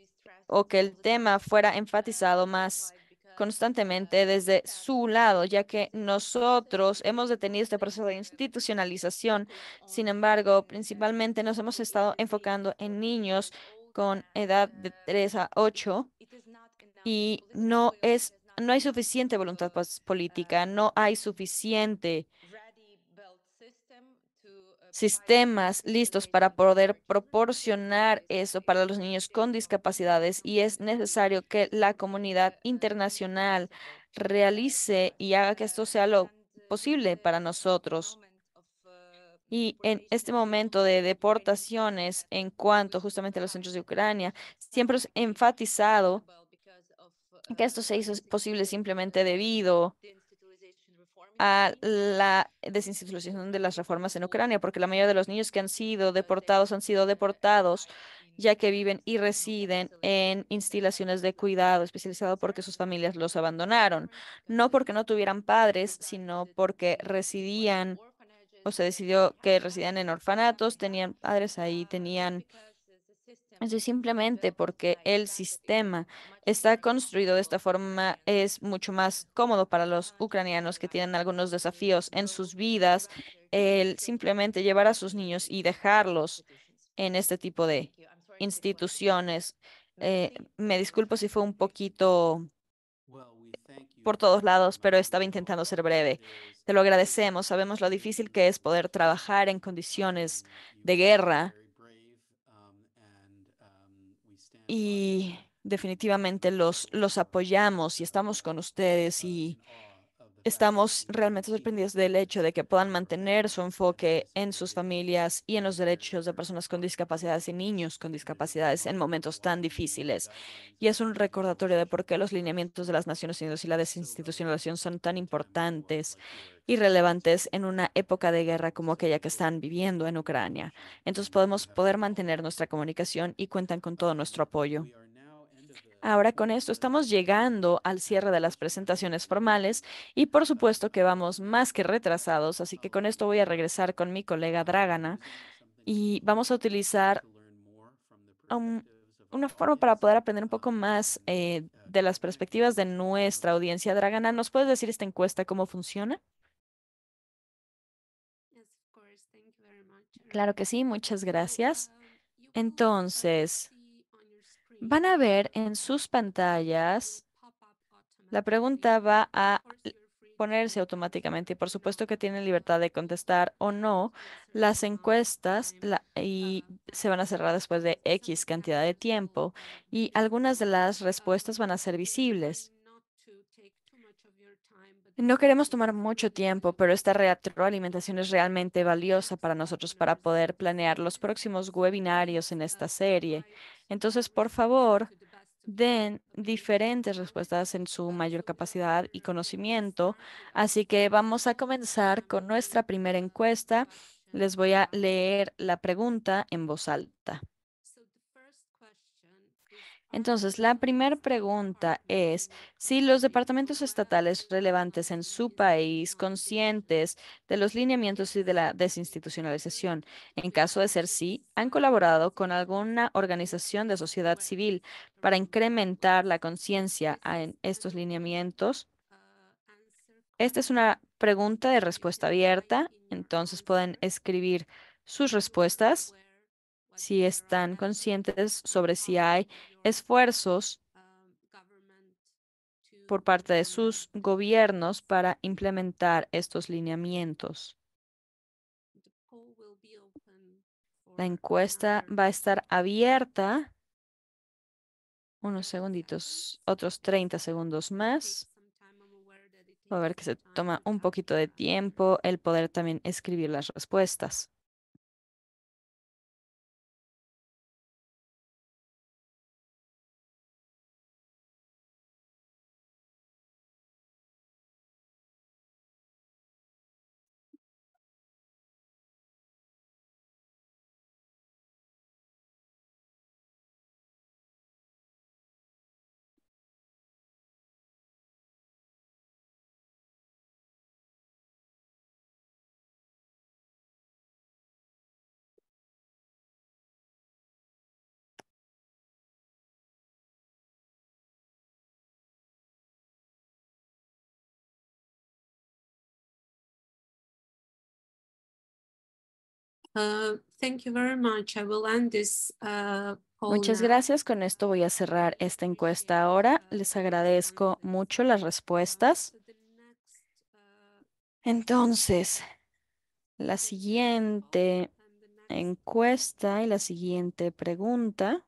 [SPEAKER 2] o que el tema fuera enfatizado más constantemente desde su lado, ya que nosotros hemos detenido este proceso de institucionalización. Sin embargo, principalmente nos hemos estado enfocando en niños con edad de 3 a 8 y no hay suficiente voluntad política, no hay suficiente sistemas listos para poder proporcionar eso para los niños con discapacidades y es necesario que la comunidad internacional realice y haga que esto sea lo posible para nosotros. Y en este momento de deportaciones en cuanto justamente a los centros de Ucrania, siempre es enfatizado que esto se hizo posible simplemente debido a la desinstitucionalización de las reformas en Ucrania, porque la mayoría de los niños que han sido deportados ya que viven y residen en instalaciones de cuidado especializado porque sus familias los abandonaron, no porque no tuvieran padres, sino porque residían o se decidió que residían en orfanatos, tenían padres ahí, tenían eso es simplemente porque el sistema está construido de esta forma, es mucho más cómodo para los ucranianos que tienen algunos desafíos en sus vidas, el simplemente llevar a sus niños y dejarlos en este tipo de instituciones. Me disculpo si fue un poquito por todos lados, pero estaba intentando ser breve. Te lo agradecemos. Sabemos lo difícil que es poder trabajar en condiciones de guerra y definitivamente los apoyamos y estamos con ustedes y estamos realmente sorprendidos del hecho de que puedan mantener su enfoque en sus familias y en los derechos de personas con discapacidades y niños con discapacidades en momentos tan difíciles. Y es un recordatorio de por qué los lineamientos de las Naciones Unidas y la desinstitucionalización son tan importantes y relevantes en una época de guerra como aquella que están viviendo en Ucrania. Entonces podemos poder mantener nuestra comunicación y cuentan con todo nuestro apoyo. Ahora con esto estamos llegando al cierre de las presentaciones formales y por supuesto que vamos más que retrasados, así que con esto voy a regresar con mi colega Dragana y vamos a utilizar um, una forma para poder aprender un poco más de las perspectivas de nuestra audiencia. Dragana, ¿nos puedes decir esta encuesta cómo funciona? Claro que sí, muchas gracias. Entonces, van a ver en sus pantallas, la pregunta va a ponerse automáticamente y por supuesto que tienen libertad de contestar o no las encuestas y se van a cerrar después de X cantidad de tiempo y algunas de las respuestas van a ser visibles. No queremos tomar mucho tiempo, pero esta retroalimentación es realmente valiosa para nosotros para poder planear los próximos webinarios en esta serie. Entonces, por favor, den diferentes respuestas en su mayor capacidad y conocimiento. Así que vamos a comenzar con nuestra primera encuesta. Les voy a leer la pregunta en voz alta. Entonces, la primera pregunta es si los departamentos estatales relevantes en su país conscientes de los lineamientos y de la desinstitucionalización. En caso de ser sí, han colaborado con alguna organización de sociedad civil para incrementar la conciencia en estos lineamientos. Esta es una pregunta de respuesta abierta, entonces pueden escribir sus respuestas si están conscientes sobre si hay esfuerzos por parte de sus gobiernos para implementar estos lineamientos. La encuesta va a estar abierta unos segunditos, otros 30 segundos más. Va a ver que se toma un poquito de tiempo el poder también escribir las respuestas.
[SPEAKER 1] Thank you very much. I will end this poll
[SPEAKER 2] Muchas
[SPEAKER 1] now.
[SPEAKER 2] gracias. Con esto voy a cerrar esta encuesta ahora. Les agradezco mucho las respuestas. Entonces, la siguiente encuesta y la siguiente pregunta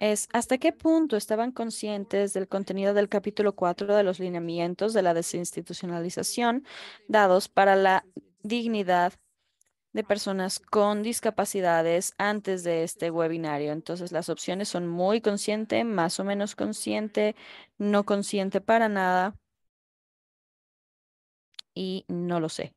[SPEAKER 2] es, ¿hasta qué punto estaban conscientes del contenido del capítulo 4 de los lineamientos de la desinstitucionalización dados para la dignidad de personas con discapacidades antes de este webinario? Entonces, las opciones son muy consciente, más o menos consciente, no consciente para nada y no lo sé.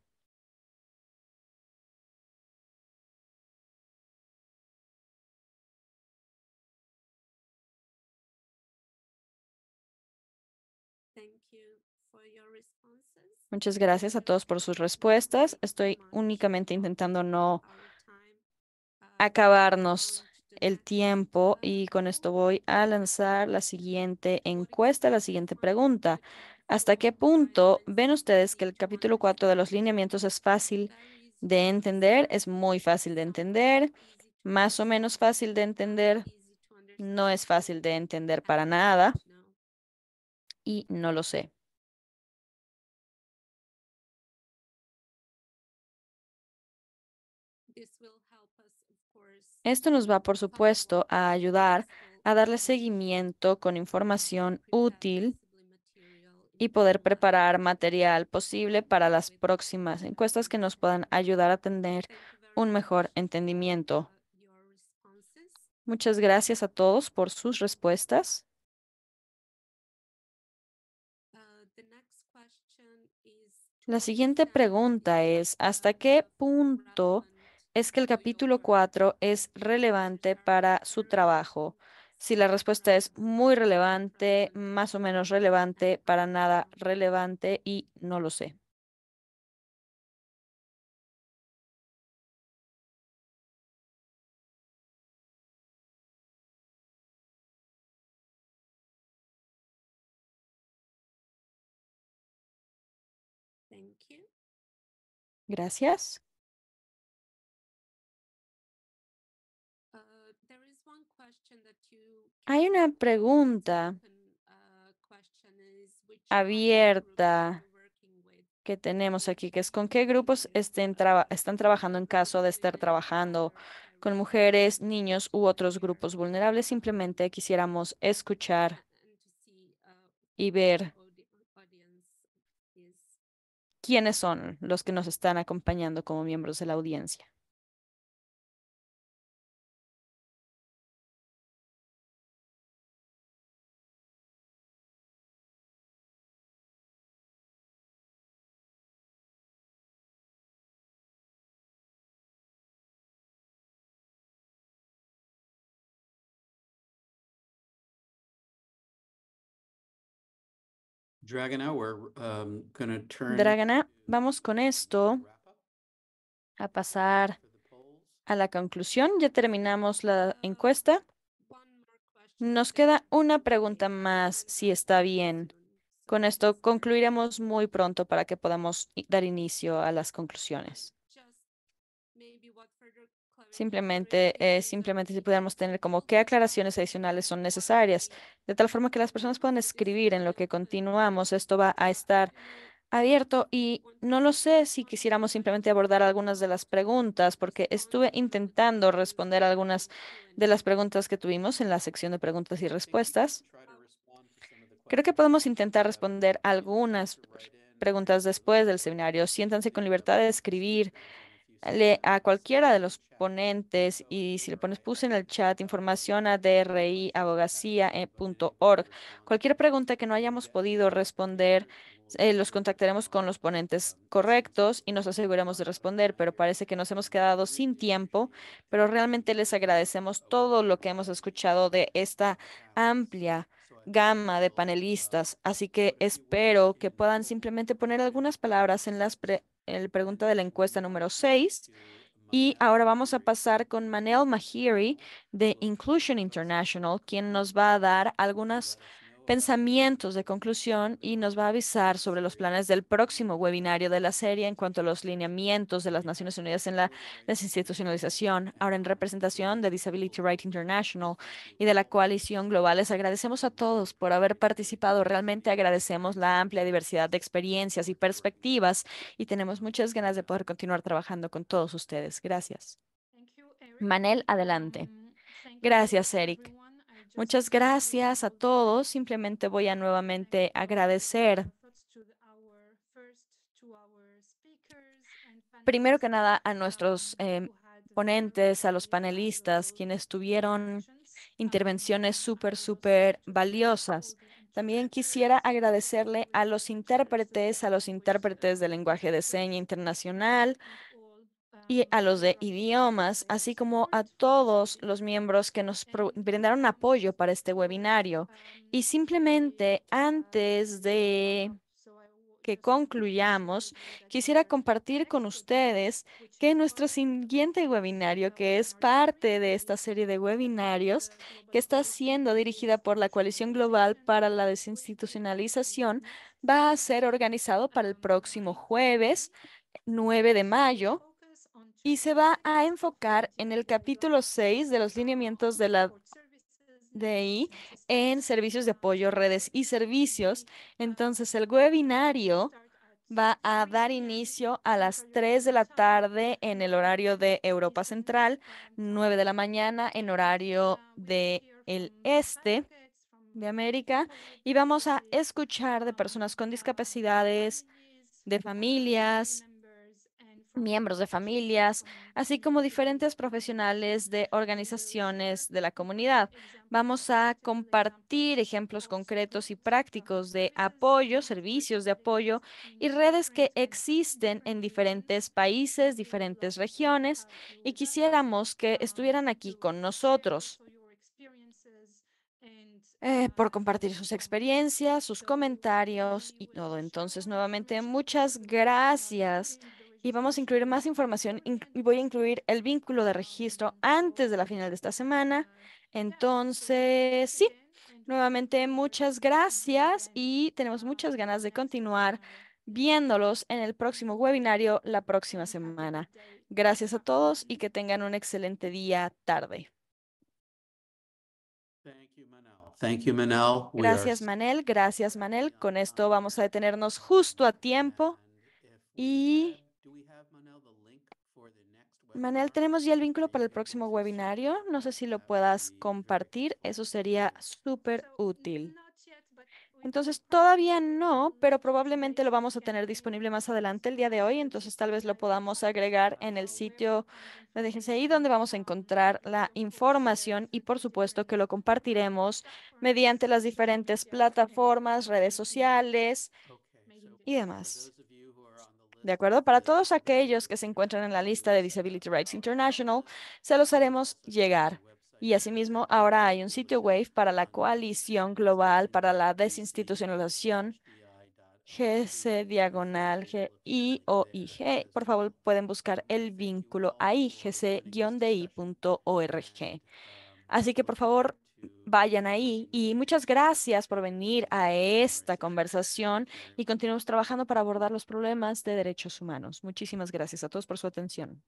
[SPEAKER 1] Thank you for your responses.
[SPEAKER 2] Muchas gracias a todos por sus respuestas. Estoy únicamente intentando no acabarnos el tiempo y con esto voy a lanzar la siguiente encuesta, la siguiente pregunta. ¿Hasta qué punto ven ustedes que el capítulo 4 de los lineamientos es fácil de entender? Es muy fácil de entender, más o menos fácil de entender, no es fácil de entender para nada y no lo sé. Esto nos va, por supuesto, a ayudar a darle seguimiento con información útil y poder preparar material posible para las próximas encuestas que nos puedan ayudar a tener un mejor entendimiento. Muchas gracias a todos por sus respuestas. La siguiente pregunta es, ¿hasta qué punto es que el capítulo 4 es relevante para su trabajo? Si la respuesta es muy relevante, más o menos relevante, para nada relevante y no lo sé.
[SPEAKER 1] Thank you.
[SPEAKER 2] Gracias.
[SPEAKER 1] There is one question that you
[SPEAKER 2] Hay una pregunta abierta que tenemos aquí, que es ¿con qué grupos están trabajando en caso de estar trabajando con mujeres, niños u otros grupos vulnerables. Simplemente quisiéramos escuchar y ver quiénes son los que nos están acompañando como miembros de la audiencia.
[SPEAKER 3] Dragana, we're gonna turn
[SPEAKER 2] Dragana, vamos con esto
[SPEAKER 3] wrap up
[SPEAKER 2] a pasar
[SPEAKER 3] for the polls.
[SPEAKER 2] a la conclusión. Ya terminamos la encuesta. Nos queda una pregunta más, si está bien. Con esto concluiremos muy pronto para que podamos dar inicio a las conclusiones. Simplemente si pudiéramos tener como qué aclaraciones adicionales son necesarias, de tal forma que las personas puedan escribir en lo que continuamos. Esto va a estar abierto y no lo sé si quisiéramos simplemente abordar algunas de las preguntas, porque estuve intentando responder algunas de las preguntas que tuvimos en la sección de preguntas y respuestas.
[SPEAKER 3] Try to respond to some of the
[SPEAKER 2] Creo que
[SPEAKER 3] questions.
[SPEAKER 2] podemos intentar responder algunas preguntas después del seminario. Siéntanse con libertad de escribir a cualquiera de los ponentes, y si le puse en el chat información a driabogacía.org. Cualquier pregunta que no hayamos podido responder, los contactaremos con los ponentes correctos y nos aseguramos de responder, pero parece que nos hemos quedado sin tiempo, pero realmente les agradecemos todo lo que hemos escuchado de esta amplia gama de panelistas, así que espero que puedan simplemente poner algunas palabras en en la pregunta de la encuesta número 6. Y ahora vamos a pasar con Manel Mahiri de Inclusion International, quien nos va a dar algunos pensamientos de conclusión y nos va a avisar sobre los planes del próximo webinario de la serie en cuanto a los lineamientos de las Naciones Unidas en la desinstitucionalización. Ahora, en representación de Disability Rights International y de la Coalición Global, les agradecemos a todos por haber participado. Realmente agradecemos la amplia diversidad de experiencias y perspectivas y tenemos muchas ganas de poder continuar trabajando con todos ustedes. Gracias. Manel, adelante. Gracias, Eric. Muchas gracias a todos. Simplemente voy a nuevamente agradecer, primero que nada, a nuestros ponentes, a los panelistas, quienes tuvieron intervenciones súper valiosas. También quisiera agradecerle a los intérpretes de lenguaje de seña internacional y a los de idiomas, así como a todos los miembros que nos brindaron apoyo para este webinario. Y simplemente antes de que concluyamos, quisiera compartir con ustedes que nuestro siguiente webinario, que es parte de esta serie de webinarios que está siendo dirigida por la Coalición Global para la Desinstitucionalización, va a ser organizado para el próximo jueves 9 de mayo y se va a enfocar en el capítulo 6 de los lineamientos de la DI en servicios de apoyo, redes y servicios. Entonces, el webinario va a dar inicio a las 3 de la tarde en el horario de Europa Central, 9 de la mañana en horario de el este de América, y vamos a escuchar de personas con discapacidades, de familias, miembros de familias, así como diferentes profesionales de organizaciones de la comunidad. Vamos a compartir ejemplos concretos y prácticos de apoyo, servicios de apoyo y redes que existen en diferentes países, diferentes regiones, y quisiéramos que estuvieran aquí con nosotros por compartir sus experiencias, sus comentarios y todo. Entonces, nuevamente, muchas gracias. Y vamos a incluir más información y voy a incluir el vínculo de registro antes de la final de esta semana. Entonces, sí, nuevamente, muchas gracias y tenemos muchas ganas de continuar viéndolos en el próximo webinario la próxima semana. Gracias a todos y que tengan un excelente día, tarde.
[SPEAKER 3] Thank you, Manel.
[SPEAKER 2] Gracias, Manel. Gracias, Manel. Con esto vamos a detenernos justo a tiempo. Y Manel, tenemos ya el vínculo para el próximo webinario. No sé si lo puedas compartir. Eso sería súper útil. Entonces, todavía no, pero probablemente lo vamos a tener disponible más adelante el día de hoy. Entonces, tal vez lo podamos agregar en el sitio de DGCI, donde vamos a encontrar la información y, por supuesto, que lo compartiremos mediante las diferentes plataformas, redes sociales y demás. ¿De acuerdo? Para todos aquellos que se encuentran en la lista de Disability Rights International, se los haremos llegar. Y asimismo, ahora hay un sitio web para la Coalición Global para la Desinstitucionalización, GC/GIOIG. Por favor, pueden buscar el vínculo ahí, gc-di.org. Así que, por favor, vayan ahí y muchas gracias por venir a esta conversación y continuemos trabajando para abordar los problemas de derechos humanos. Muchísimas gracias a todos por su atención.